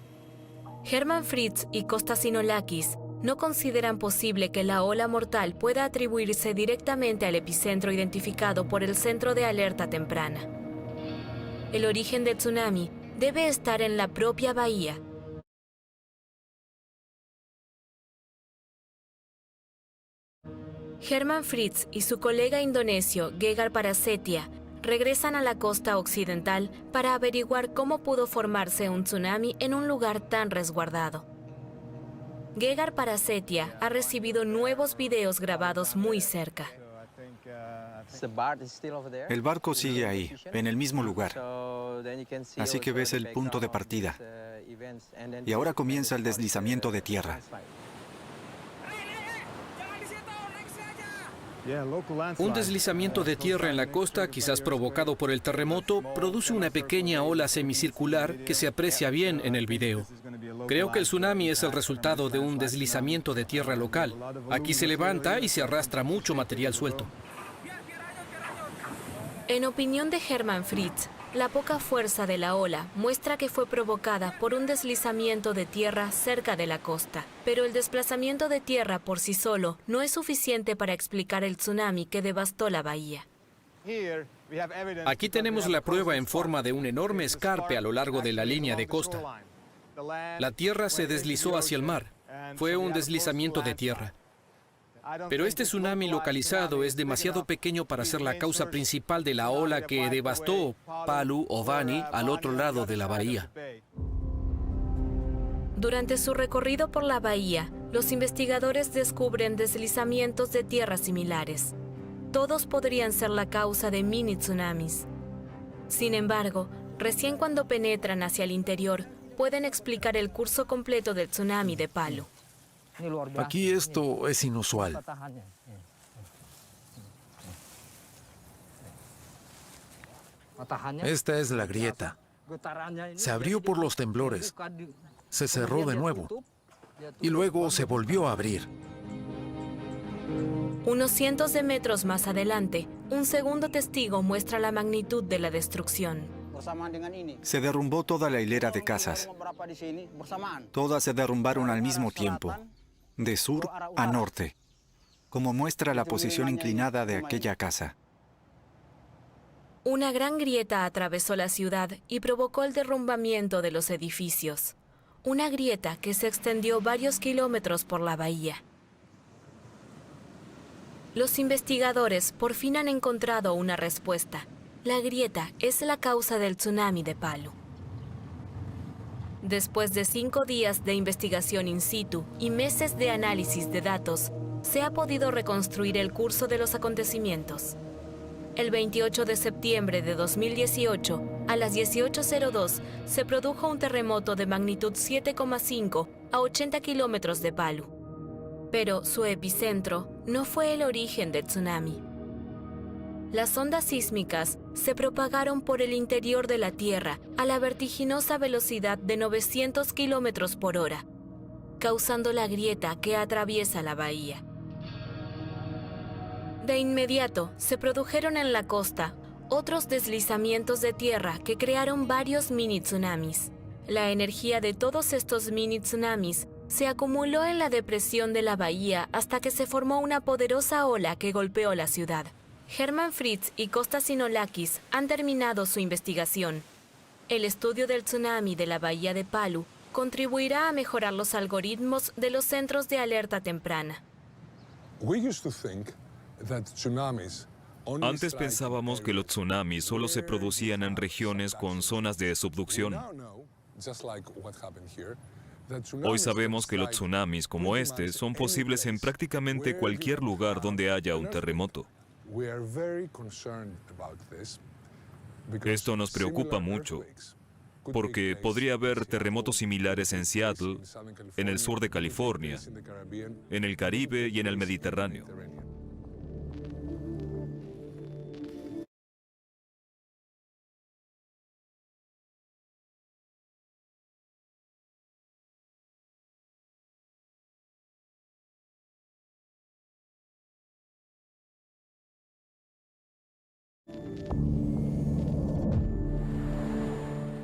Herman Fritz y Kostas Sinolakis no consideran posible que la ola mortal pueda atribuirse directamente al epicentro identificado por el Centro de Alerta Temprana. El origen del tsunami debe estar en la propia bahía. Herman Fritz y su colega indonesio Gegar Parasetia regresan a la costa occidental para averiguar cómo pudo formarse un tsunami en un lugar tan resguardado. Gegar Parasetia ha recibido nuevos videos grabados muy cerca. El barco sigue ahí, en el mismo lugar. Así que ves el punto de partida. Y ahora comienza el deslizamiento de tierra. Un deslizamiento de tierra en la costa, quizás provocado por el terremoto, produce una pequeña ola semicircular que se aprecia bien en el video. Creo que el tsunami es el resultado de un deslizamiento de tierra local. Aquí se levanta y se arrastra mucho material suelto. En opinión de Herman Fritz, la poca fuerza de la ola muestra que fue provocada por un deslizamiento de tierra cerca de la costa. Pero el desplazamiento de tierra por sí solo no es suficiente para explicar el tsunami que devastó la bahía. Aquí tenemos la prueba en forma de un enorme escarpe a lo largo de la línea de costa. La tierra se deslizó hacia el mar. Fue un deslizamiento de tierra. Pero este tsunami localizado es demasiado pequeño para ser la causa principal de la ola que devastó Palu o Bani al otro lado de la bahía. Durante su recorrido por la bahía, los investigadores descubren deslizamientos de tierra similares. Todos podrían ser la causa de mini tsunamis. Sin embargo, recién cuando penetran hacia el interior, pueden explicar el curso completo del tsunami de Palu. Aquí esto es inusual. Esta es la grieta. Se abrió por los temblores, se cerró de nuevo y luego se volvió a abrir. Unos cientos de metros más adelante, un segundo testigo muestra la magnitud de la destrucción. Se derrumbó toda la hilera de casas. Todas se derrumbaron al mismo tiempo, de sur a norte, como muestra la posición inclinada de aquella casa. Una gran grieta atravesó la ciudad y provocó el derrumbamiento de los edificios. Una grieta que se extendió varios kilómetros por la bahía. Los investigadores por fin han encontrado una respuesta. La grieta es la causa del tsunami de Palu. Después de 5 días de investigación in situ y meses de análisis de datos, se ha podido reconstruir el curso de los acontecimientos. El 28 de septiembre de 2018, a las 18:02, se produjo un terremoto de magnitud 7,5 a 80 kilómetros de Palu. Pero su epicentro no fue el origen del tsunami. Las ondas sísmicas se propagaron por el interior de la Tierra a la vertiginosa velocidad de 900 kilómetros por hora, causando la grieta que atraviesa la bahía. De inmediato se produjeron en la costa otros deslizamientos de tierra que crearon varios mini tsunamis. La energía de todos estos mini tsunamis se acumuló en la depresión de la bahía hasta que se formó una poderosa ola que golpeó la ciudad. Herman Fritz y Kostas Sinolakis han terminado su investigación. El estudio del tsunami de la bahía de Palu contribuirá a mejorar los algoritmos de los centros de alerta temprana. Antes pensábamos que los tsunamis solo se producían en regiones con zonas de subducción. Hoy sabemos que los tsunamis como este son posibles en prácticamente cualquier lugar donde haya un terremoto. Esto nos preocupa mucho, porque podría haber terremotos similares en Seattle, en el sur de California, en el Caribe y en el Mediterráneo.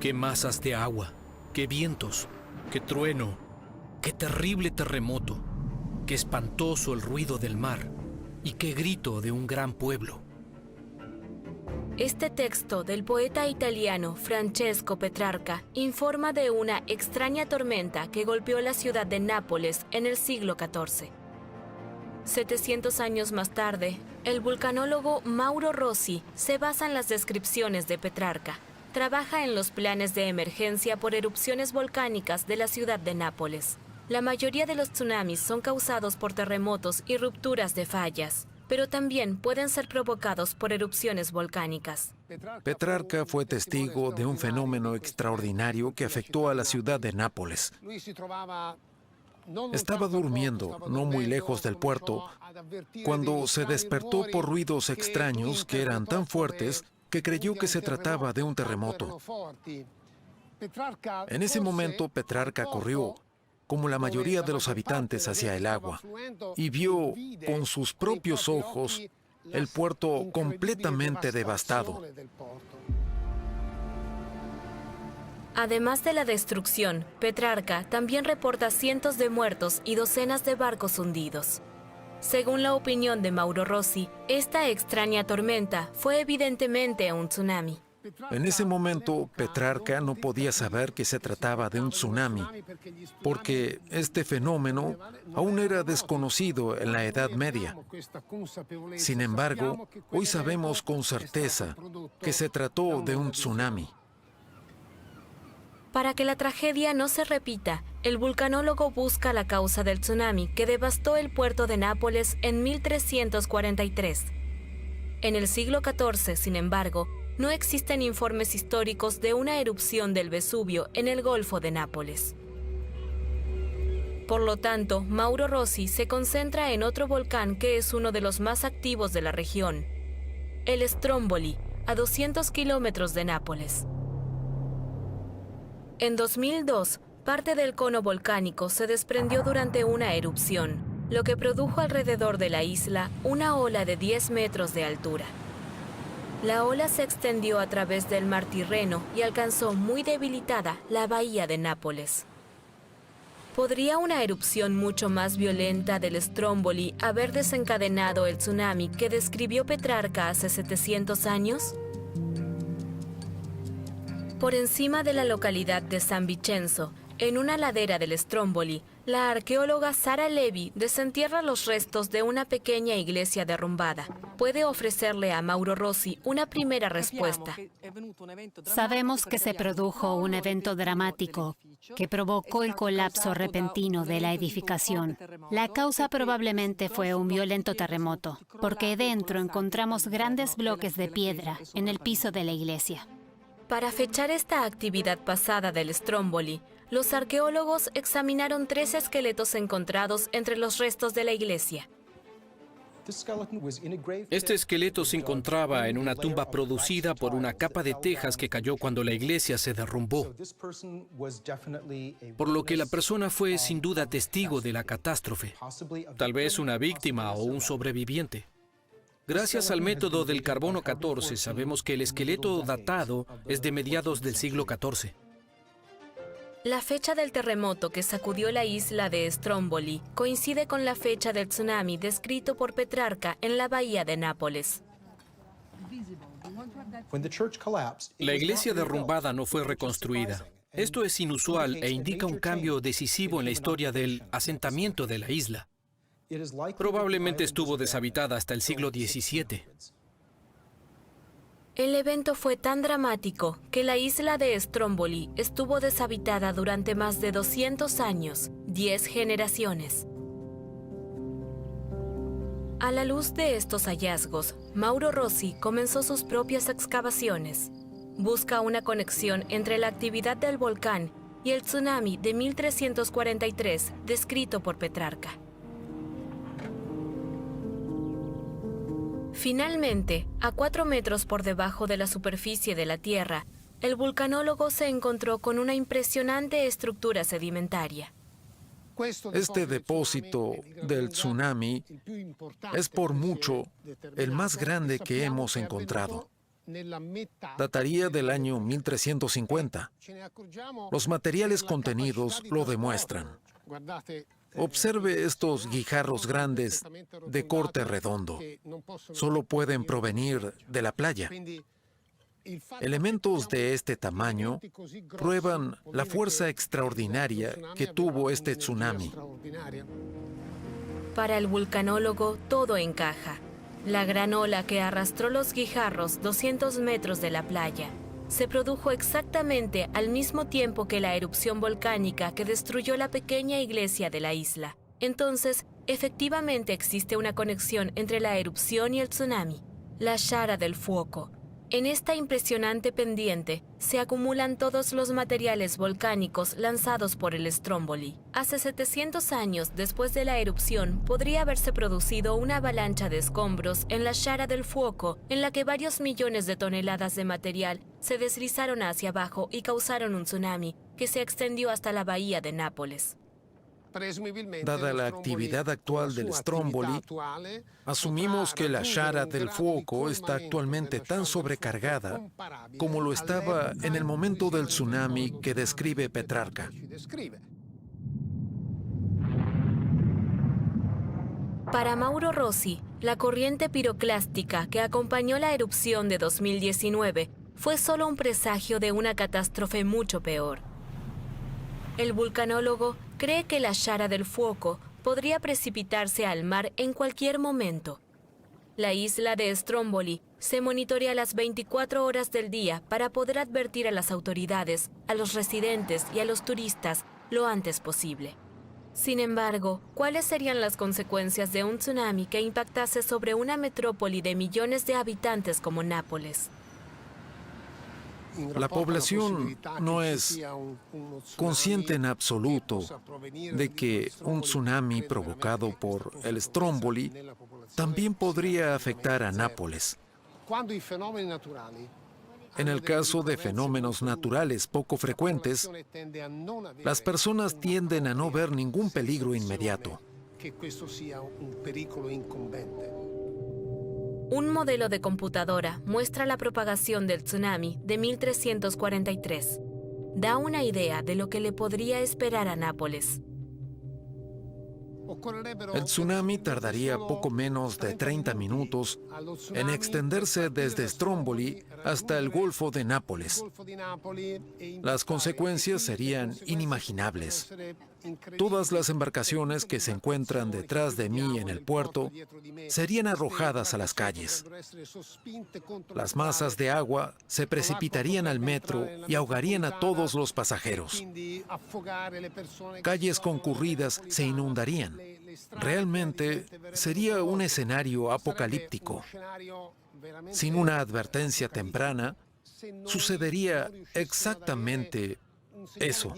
Qué masas de agua, qué vientos, qué trueno, qué terrible terremoto, qué espantoso el ruido del mar y qué grito de un gran pueblo. Este texto del poeta italiano Francesco Petrarca informa de una extraña tormenta que golpeó la ciudad de Nápoles en el siglo XIV. 700 años más tarde, el vulcanólogo Mauro Rossi se basa en las descripciones de Petrarca. Trabaja en los planes de emergencia por erupciones volcánicas de la ciudad de Nápoles. La mayoría de los tsunamis son causados por terremotos y rupturas de fallas, pero también pueden ser provocados por erupciones volcánicas. Petrarca fue testigo de un fenómeno extraordinario que afectó a la ciudad de Nápoles. Estaba durmiendo, no muy lejos del puerto, cuando se despertó por ruidos extraños que eran tan fuertes que creyó que se trataba de un terremoto. En ese momento, Petrarca corrió, como la mayoría de los habitantes, hacia el agua y vio con sus propios ojos el puerto completamente devastado. Además de la destrucción, Petrarca también reporta cientos de muertos y docenas de barcos hundidos. Según la opinión de Mauro Rossi, esta extraña tormenta fue evidentemente un tsunami. En ese momento, Petrarca no podía saber que se trataba de un tsunami, porque este fenómeno aún era desconocido en la Edad Media. Sin embargo, hoy sabemos con certeza que se trató de un tsunami. Para que la tragedia no se repita, el vulcanólogo busca la causa del tsunami que devastó el puerto de Nápoles en 1343. En el siglo XIV, sin embargo, no existen informes históricos de una erupción del Vesubio en el Golfo de Nápoles. Por lo tanto, Mauro Rossi se concentra en otro volcán que es uno de los más activos de la región, el Stromboli, a 200 kilómetros de Nápoles. En 2002, parte del cono volcánico se desprendió durante una erupción, lo que produjo alrededor de la isla una ola de 10 metros de altura. La ola se extendió a través del mar Tirreno y alcanzó muy debilitada la bahía de Nápoles. ¿Podría una erupción mucho más violenta del Stromboli haber desencadenado el tsunami que describió Petrarca hace 700 años? Por encima de la localidad de San Vincenzo, en una ladera del Stromboli, la arqueóloga Sara Levi desentierra los restos de una pequeña iglesia derrumbada. Puede ofrecerle a Mauro Rossi una primera respuesta. Sabemos que se produjo un evento dramático que provocó el colapso repentino de la edificación. La causa probablemente fue un violento terremoto, porque dentro encontramos grandes bloques de piedra en el piso de la iglesia. Para fechar esta actividad pasada del Stromboli, los arqueólogos examinaron 3 esqueletos encontrados entre los restos de la iglesia. Este esqueleto se encontraba en una tumba producida por una capa de tejas que cayó cuando la iglesia se derrumbó, por lo que la persona fue sin duda testigo de la catástrofe, tal vez una víctima o un sobreviviente. Gracias al método del carbono 14 sabemos que el esqueleto datado es de mediados del siglo XIV. La fecha del terremoto que sacudió la isla de Stromboli coincide con la fecha del tsunami descrito por Petrarca en la bahía de Nápoles. La iglesia derrumbada no fue reconstruida. Esto es inusual e indica un cambio decisivo en la historia del asentamiento de la isla. Probablemente estuvo deshabitada hasta el siglo XVII. El evento fue tan dramático que la isla de Stromboli estuvo deshabitada durante más de 200 años, 10 generaciones. A la luz de estos hallazgos, Mauro Rossi comenzó sus propias excavaciones. Busca una conexión entre la actividad del volcán y el tsunami de 1343 descrito por Petrarca. Finalmente, a 4 metros por debajo de la superficie de la Tierra, el vulcanólogo se encontró con una impresionante estructura sedimentaria. Este depósito del tsunami es por mucho el más grande que hemos encontrado. Dataría del año 1350. Los materiales contenidos lo demuestran. Observe estos guijarros grandes de corte redondo. Solo pueden provenir de la playa. Elementos de este tamaño prueban la fuerza extraordinaria que tuvo este tsunami. Para el vulcanólogo, todo encaja. La gran ola que arrastró los guijarros 200 metros de la playa se produjo exactamente al mismo tiempo que la erupción volcánica que destruyó la pequeña iglesia de la isla. Entonces, efectivamente existe una conexión entre la erupción y el tsunami, la Sciara del Fuoco. En esta impresionante pendiente se acumulan todos los materiales volcánicos lanzados por el Stromboli. Hace 700 años después de la erupción podría haberse producido una avalancha de escombros en la Sciara del Fuoco, en la que varios millones de toneladas de material se deslizaron hacia abajo y causaron un tsunami que se extendió hasta la bahía de Nápoles. Dada la actividad actual del Stromboli, asumimos que la Sciara del Fuoco está actualmente tan sobrecargada como lo estaba en el momento del tsunami que describe Petrarca. Para Mauro Rossi, la corriente piroclástica que acompañó la erupción de 2019 fue solo un presagio de una catástrofe mucho peor. El vulcanólogo cree que la Sciara del Fuoco podría precipitarse al mar en cualquier momento. La isla de Stromboli se monitorea las 24 horas del día para poder advertir a las autoridades, a los residentes y a los turistas lo antes posible. Sin embargo, ¿cuáles serían las consecuencias de un tsunami que impactase sobre una metrópoli de millones de habitantes como Nápoles? La población no es consciente en absoluto de que un tsunami provocado por el Stromboli también podría afectar a Nápoles. En el caso de fenómenos naturales poco frecuentes, las personas tienden a no ver ningún peligro inmediato. Un modelo de computadora muestra la propagación del tsunami de 1343. Da una idea de lo que le podría esperar a Nápoles. El tsunami tardaría poco menos de 30 minutos en extenderse desde Stromboli hasta el Golfo de Nápoles. Las consecuencias serían inimaginables. Todas las embarcaciones que se encuentran detrás de mí en el puerto serían arrojadas a las calles. Las masas de agua se precipitarían al metro y ahogarían a todos los pasajeros. Calles concurridas se inundarían. Realmente sería un escenario apocalíptico. Sin una advertencia temprana, sucedería exactamente eso.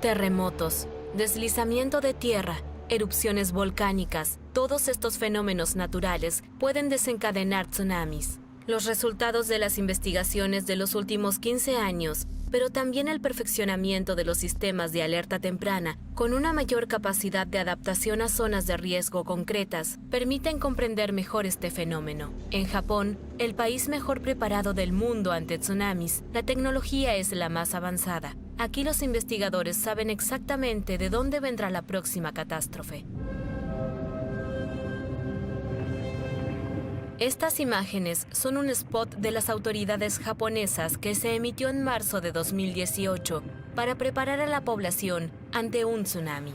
Terremotos, deslizamiento de tierra, erupciones volcánicas, todos estos fenómenos naturales pueden desencadenar tsunamis. Los resultados de las investigaciones de los últimos 15 años, pero también el perfeccionamiento de los sistemas de alerta temprana, con una mayor capacidad de adaptación a zonas de riesgo concretas, permiten comprender mejor este fenómeno. En Japón, el país mejor preparado del mundo ante tsunamis, la tecnología es la más avanzada. Aquí los investigadores saben exactamente de dónde vendrá la próxima catástrofe. Estas imágenes son un spot de las autoridades japonesas que se emitió en marzo de 2018 para preparar a la población ante un tsunami.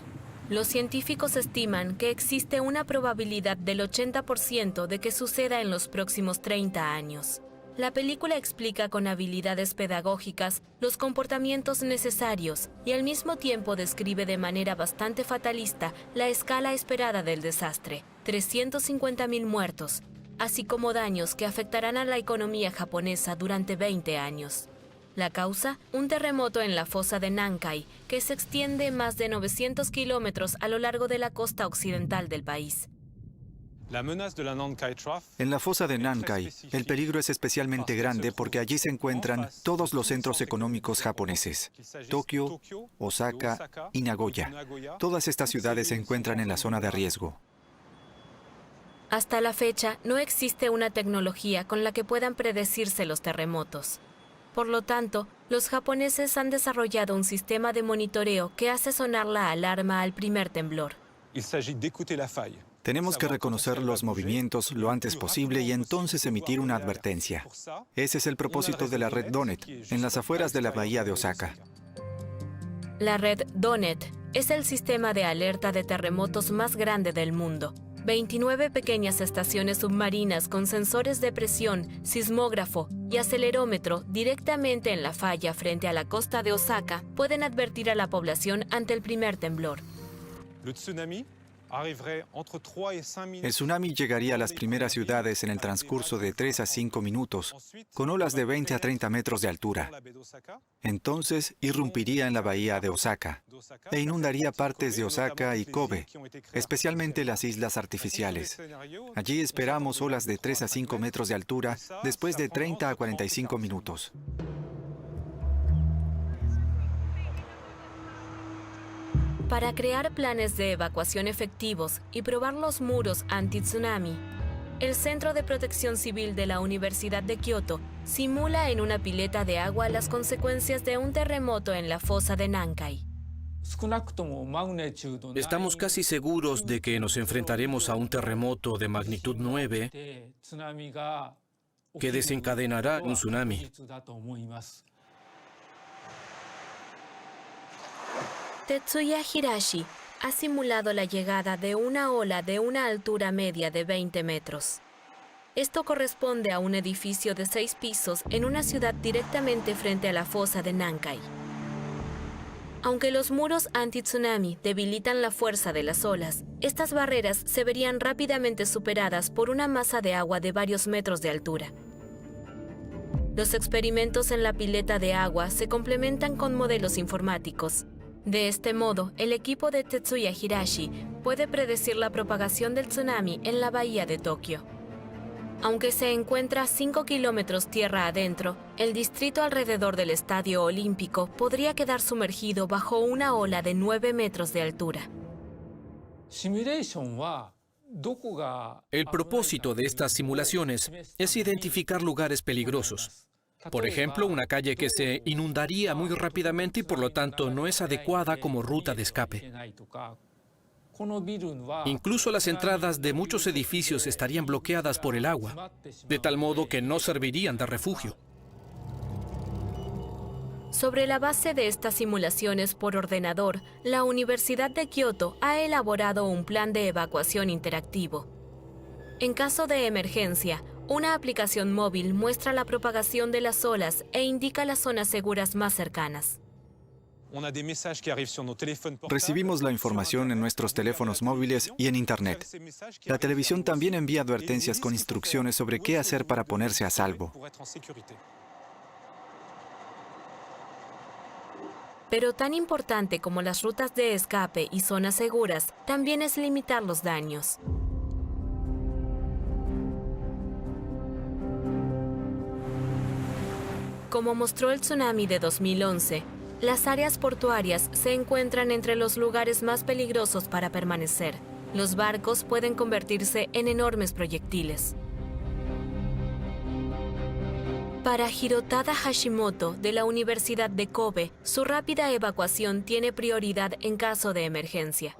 Los científicos estiman que existe una probabilidad del 80% de que suceda en los próximos 30 años. La película explica con habilidades pedagógicas los comportamientos necesarios y al mismo tiempo describe de manera bastante fatalista la escala esperada del desastre, 350.000 muertos, así como daños que afectarán a la economía japonesa durante 20 años. La causa, un terremoto en la fosa de Nankai, que se extiende más de 900 kilómetros a lo largo de la costa occidental del país. En la fosa de Nankai, el peligro es especialmente grande porque allí se encuentran todos los centros económicos japoneses: Tokio, Osaka y Nagoya. Todas estas ciudades se encuentran en la zona de riesgo. Hasta la fecha, no existe una tecnología con la que puedan predecirse los terremotos. Por lo tanto, los japoneses han desarrollado un sistema de monitoreo que hace sonar la alarma al primer temblor. Tenemos que reconocer los movimientos lo antes posible y entonces emitir una advertencia. Ese es el propósito de la red DONET, en las afueras de la bahía de Osaka. La red DONET es el sistema de alerta de terremotos más grande del mundo. 29 pequeñas estaciones submarinas con sensores de presión, sismógrafo y acelerómetro directamente en la falla frente a la costa de Osaka pueden advertir a la población ante el primer temblor. El tsunami llegaría a las primeras ciudades en el transcurso de 3 a 5 minutos, con olas de 20 a 30 metros de altura. Entonces irrumpiría en la bahía de Osaka e inundaría partes de Osaka y Kobe, especialmente las islas artificiales. Allí esperamos olas de 3 a 5 metros de altura después de 30 a 45 minutos. Para crear planes de evacuación efectivos y probar los muros anti-tsunami, el Centro de Protección Civil de la Universidad de Kioto simula en una pileta de agua las consecuencias de un terremoto en la fosa de Nankai. Estamos casi seguros de que nos enfrentaremos a un terremoto de magnitud 9 que desencadenará un tsunami. Tetsuya Hirashi ha simulado la llegada de una ola de una altura media de 20 metros. Esto corresponde a un edificio de 6 pisos en una ciudad directamente frente a la fosa de Nankai. Aunque los muros anti-tsunami debilitan la fuerza de las olas, estas barreras se verían rápidamente superadas por una masa de agua de varios metros de altura. Los experimentos en la pileta de agua se complementan con modelos informáticos. De este modo, el equipo de Tetsuya Hirashi puede predecir la propagación del tsunami en la bahía de Tokio. Aunque se encuentra a 5 kilómetros tierra adentro, el distrito alrededor del Estadio Olímpico podría quedar sumergido bajo una ola de 9 metros de altura. El propósito de estas simulaciones es identificar lugares peligrosos. Por ejemplo, una calle que se inundaría muy rápidamente y por lo tanto no es adecuada como ruta de escape. Incluso las entradas de muchos edificios estarían bloqueadas por el agua, de tal modo que no servirían de refugio. Sobre la base de estas simulaciones por ordenador, la Universidad de Kioto ha elaborado un plan de evacuación interactivo. En caso de emergencia, una aplicación móvil muestra la propagación de las olas e indica las zonas seguras más cercanas. Recibimos la información en nuestros teléfonos móviles y en Internet. La televisión también envía advertencias con instrucciones sobre qué hacer para ponerse a salvo. Pero tan importante como las rutas de escape y zonas seguras, también es limitar los daños. Como mostró el tsunami de 2011, las áreas portuarias se encuentran entre los lugares más peligrosos para permanecer. Los barcos pueden convertirse en enormes proyectiles. Para Hirotada Hashimoto, de la Universidad de Kobe, su rápida evacuación tiene prioridad en caso de emergencia.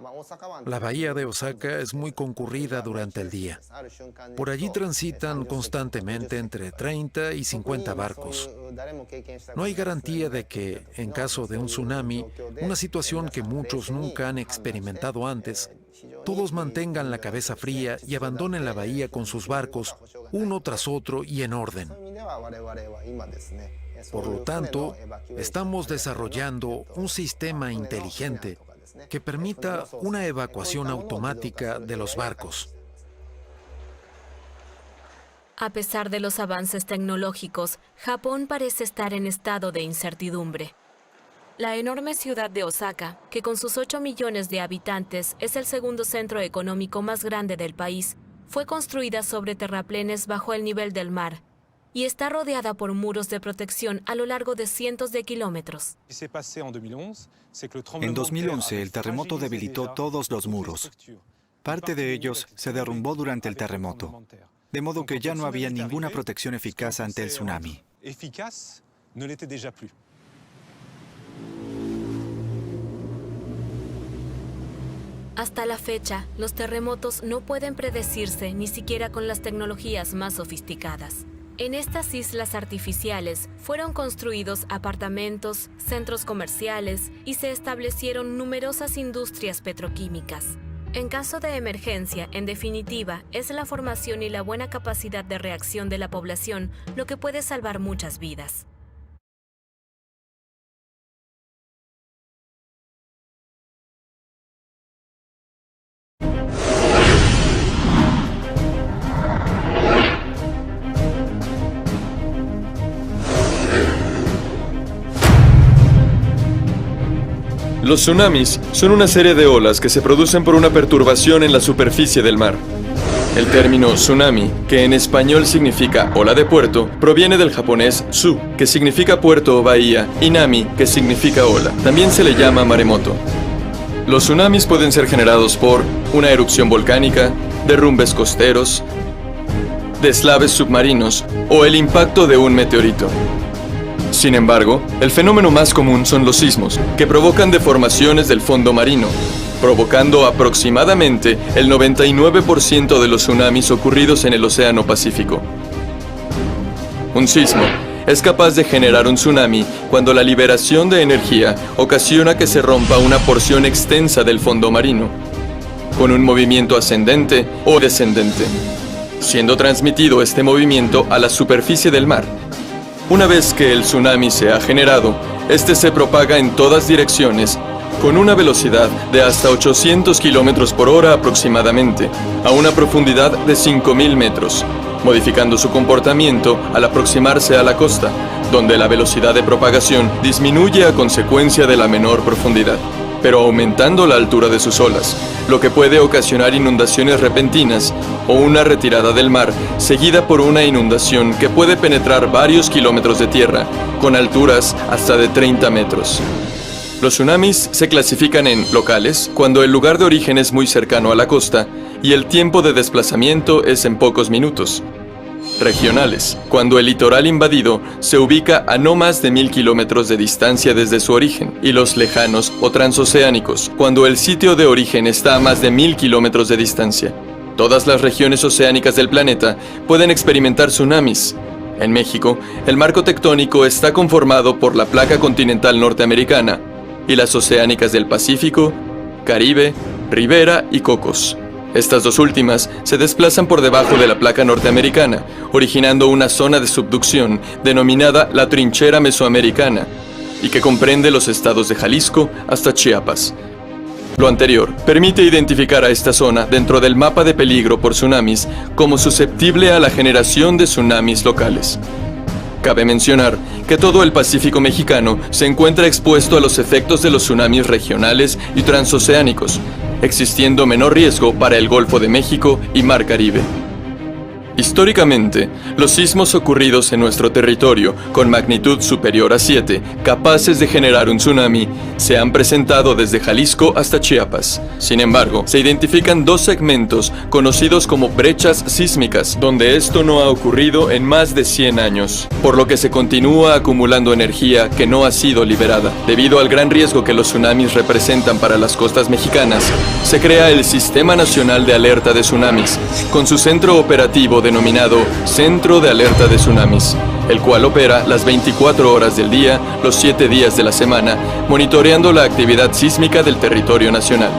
La bahía de Osaka es muy concurrida durante el día. Por allí transitan constantemente entre 30 y 50 barcos. No hay garantía de que, en caso de un tsunami, una situación que muchos nunca han experimentado antes, todos mantengan la cabeza fría y abandonen la bahía con sus barcos, uno tras otro y en orden. Por lo tanto, estamos desarrollando un sistema inteligente que permita una evacuación automática de los barcos. A pesar de los avances tecnológicos, Japón parece estar en estado de incertidumbre. La enorme ciudad de Osaka, que con sus 8 millones de habitantes es el segundo centro económico más grande del país, fue construida sobre terraplenes bajo el nivel del mar y está rodeada por muros de protección a lo largo de cientos de kilómetros. En 2011, el terremoto debilitó todos los muros. Parte de ellos se derrumbó durante el terremoto, de modo que ya no había ninguna protección eficaz ante el tsunami. Hasta la fecha, los terremotos no pueden predecirse ni siquiera con las tecnologías más sofisticadas. En estas islas artificiales fueron construidos apartamentos, centros comerciales y se establecieron numerosas industrias petroquímicas. En caso de emergencia, en definitiva, es la formación y la buena capacidad de reacción de la población lo que puede salvar muchas vidas. Los tsunamis son una serie de olas que se producen por una perturbación en la superficie del mar. El término tsunami, que en español significa ola de puerto, proviene del japonés tsu, que significa puerto o bahía, y nami, que significa ola. También se le llama maremoto. Los tsunamis pueden ser generados por una erupción volcánica, derrumbes costeros, deslaves submarinos o el impacto de un meteorito. Sin embargo, el fenómeno más común son los sismos, que provocan deformaciones del fondo marino, provocando aproximadamente el 99% de los tsunamis ocurridos en el Océano Pacífico. Un sismo es capaz de generar un tsunami cuando la liberación de energía ocasiona que se rompa una porción extensa del fondo marino, con un movimiento ascendente o descendente, siendo transmitido este movimiento a la superficie del mar. Una vez que el tsunami se ha generado, este se propaga en todas direcciones con una velocidad de hasta 800 km por hora aproximadamente, a una profundidad de 5.000 metros, modificando su comportamiento al aproximarse a la costa, donde la velocidad de propagación disminuye a consecuencia de la menor profundidad, pero aumentando la altura de sus olas, lo que puede ocasionar inundaciones repentinas o una retirada del mar, seguida por una inundación que puede penetrar varios kilómetros de tierra, con alturas hasta de 30 metros. Los tsunamis se clasifican en locales, cuando el lugar de origen es muy cercano a la costa y el tiempo de desplazamiento es en pocos minutos. regionales, cuando el litoral invadido se ubica a no más de 1000 kilómetros de distancia desde su origen, y los lejanos o transoceánicos, cuando el sitio de origen está a más de 1000 kilómetros de distancia. Todas las regiones oceánicas del planeta pueden experimentar tsunamis. En México, el marco tectónico está conformado por la placa continental norteamericana y las oceánicas del Pacífico, Caribe, Ribera y Cocos. Estas dos últimas se desplazan por debajo de la placa norteamericana, originando una zona de subducción denominada la trinchera mesoamericana, y que comprende los estados de Jalisco hasta Chiapas. Lo anterior permite identificar a esta zona dentro del mapa de peligro por tsunamis como susceptible a la generación de tsunamis locales. Cabe mencionar que todo el Pacífico mexicano se encuentra expuesto a los efectos de los tsunamis regionales y transoceánicos, existiendo menor riesgo para el Golfo de México y Mar Caribe. Históricamente, los sismos ocurridos en nuestro territorio con magnitud superior a 7, capaces de generar un tsunami, se han presentado desde Jalisco hasta Chiapas. Sin embargo, se identifican dos segmentos conocidos como brechas sísmicas, donde esto no ha ocurrido en más de 100 años, por lo que se continúa acumulando energía que no ha sido liberada. Debido al gran riesgo que los tsunamis representan para las costas mexicanas, se crea el Sistema Nacional de Alerta de Tsunamis, con su centro operativo denominado Centro de Alerta de Tsunamis, el cual opera las 24 horas del día, los 7 días de la semana, monitoreando la actividad sísmica del territorio nacional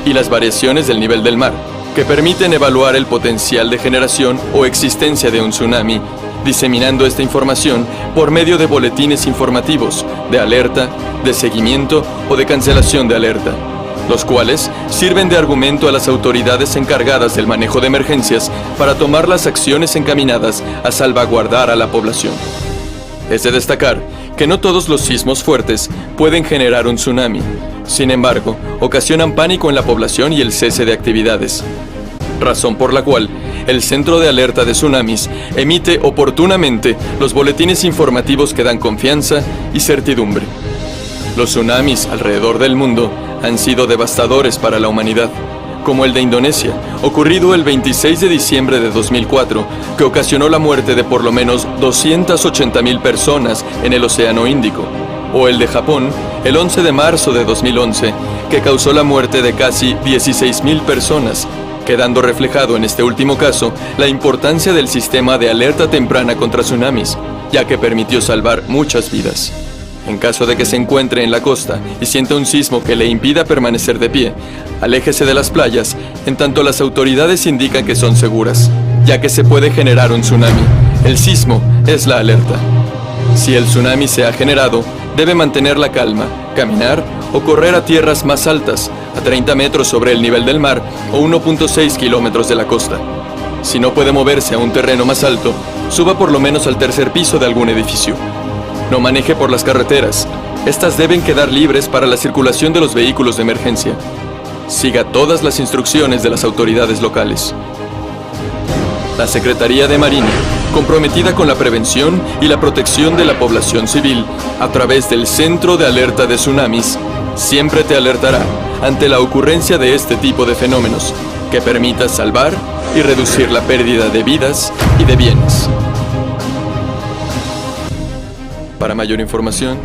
y las variaciones del nivel del mar, que permiten evaluar el potencial de generación o existencia de un tsunami, diseminando esta información por medio de boletines informativos, de alerta, de seguimiento o de cancelación de alerta, los cuales sirven de argumento a las autoridades encargadas del manejo de emergencias para tomar las acciones encaminadas a salvaguardar a la población. Es de destacar que no todos los sismos fuertes pueden generar un tsunami. Sin embargo, ocasionan pánico en la población y el cese de actividades, razón por la cual el Centro de Alerta de Tsunamis emite oportunamente los boletines informativos que dan confianza y certidumbre. Los tsunamis alrededor del mundo han sido devastadores para la humanidad, como el de Indonesia, ocurrido el 26 de diciembre de 2004, que ocasionó la muerte de por lo menos 280,000 personas en el Océano Índico, o el de Japón, el 11 de marzo de 2011, que causó la muerte de casi 16,000 personas, quedando reflejado en este último caso la importancia del sistema de alerta temprana contra tsunamis, ya que permitió salvar muchas vidas. En caso de que se encuentre en la costa y sienta un sismo que le impida permanecer de pie, aléjese de las playas, en tanto las autoridades indican que son seguras, ya que se puede generar un tsunami. El sismo es la alerta. Si el tsunami se ha generado, debe mantener la calma, caminar o correr a tierras más altas, a 30 metros sobre el nivel del mar o 1.6 kilómetros de la costa. Si no puede moverse a un terreno más alto, suba por lo menos al tercer piso de algún edificio. No maneje por las carreteras. Estas deben quedar libres para la circulación de los vehículos de emergencia. Siga todas las instrucciones de las autoridades locales. La Secretaría de Marina, comprometida con la prevención y la protección de la población civil a través del Centro de Alerta de Tsunamis, siempre te alertará ante la ocurrencia de este tipo de fenómenos que permita salvar y reducir la pérdida de vidas y de bienes. Para mayor información,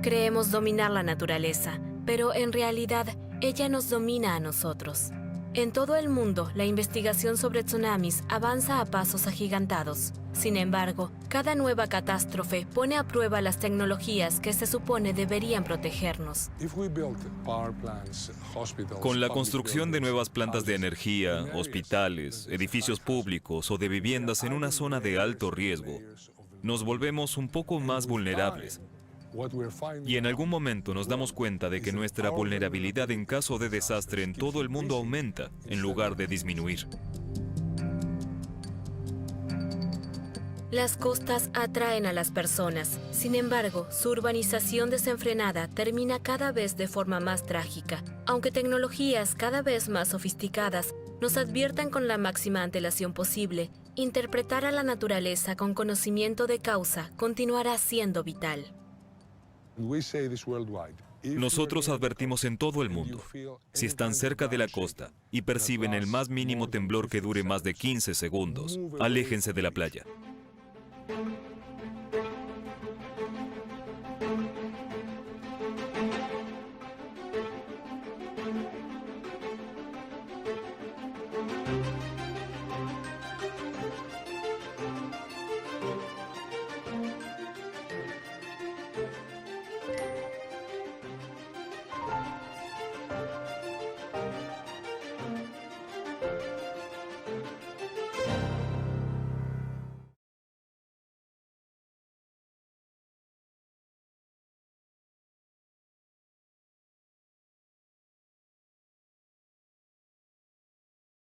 creemos dominar la naturaleza, pero en realidad ella nos domina a nosotros. En todo el mundo, la investigación sobre tsunamis avanza a pasos agigantados. Sin embargo, cada nueva catástrofe pone a prueba las tecnologías que se supone deberían protegernos. Con la construcción de nuevas plantas de energía, hospitales, edificios públicos o de viviendas en una zona de alto riesgo, nos volvemos un poco más vulnerables. Y en algún momento nos damos cuenta de que nuestra vulnerabilidad en caso de desastre en todo el mundo aumenta, en lugar de disminuir. Las costas atraen a las personas. Sin embargo, su urbanización desenfrenada termina cada vez de forma más trágica. Aunque tecnologías cada vez más sofisticadas nos adviertan con la máxima antelación posible, interpretar a la naturaleza con conocimiento de causa continuará siendo vital. Nosotros advertimos en todo el mundo. Si están cerca de la costa y perciben el más mínimo temblor que dure más de 15 segundos, aléjense de la playa.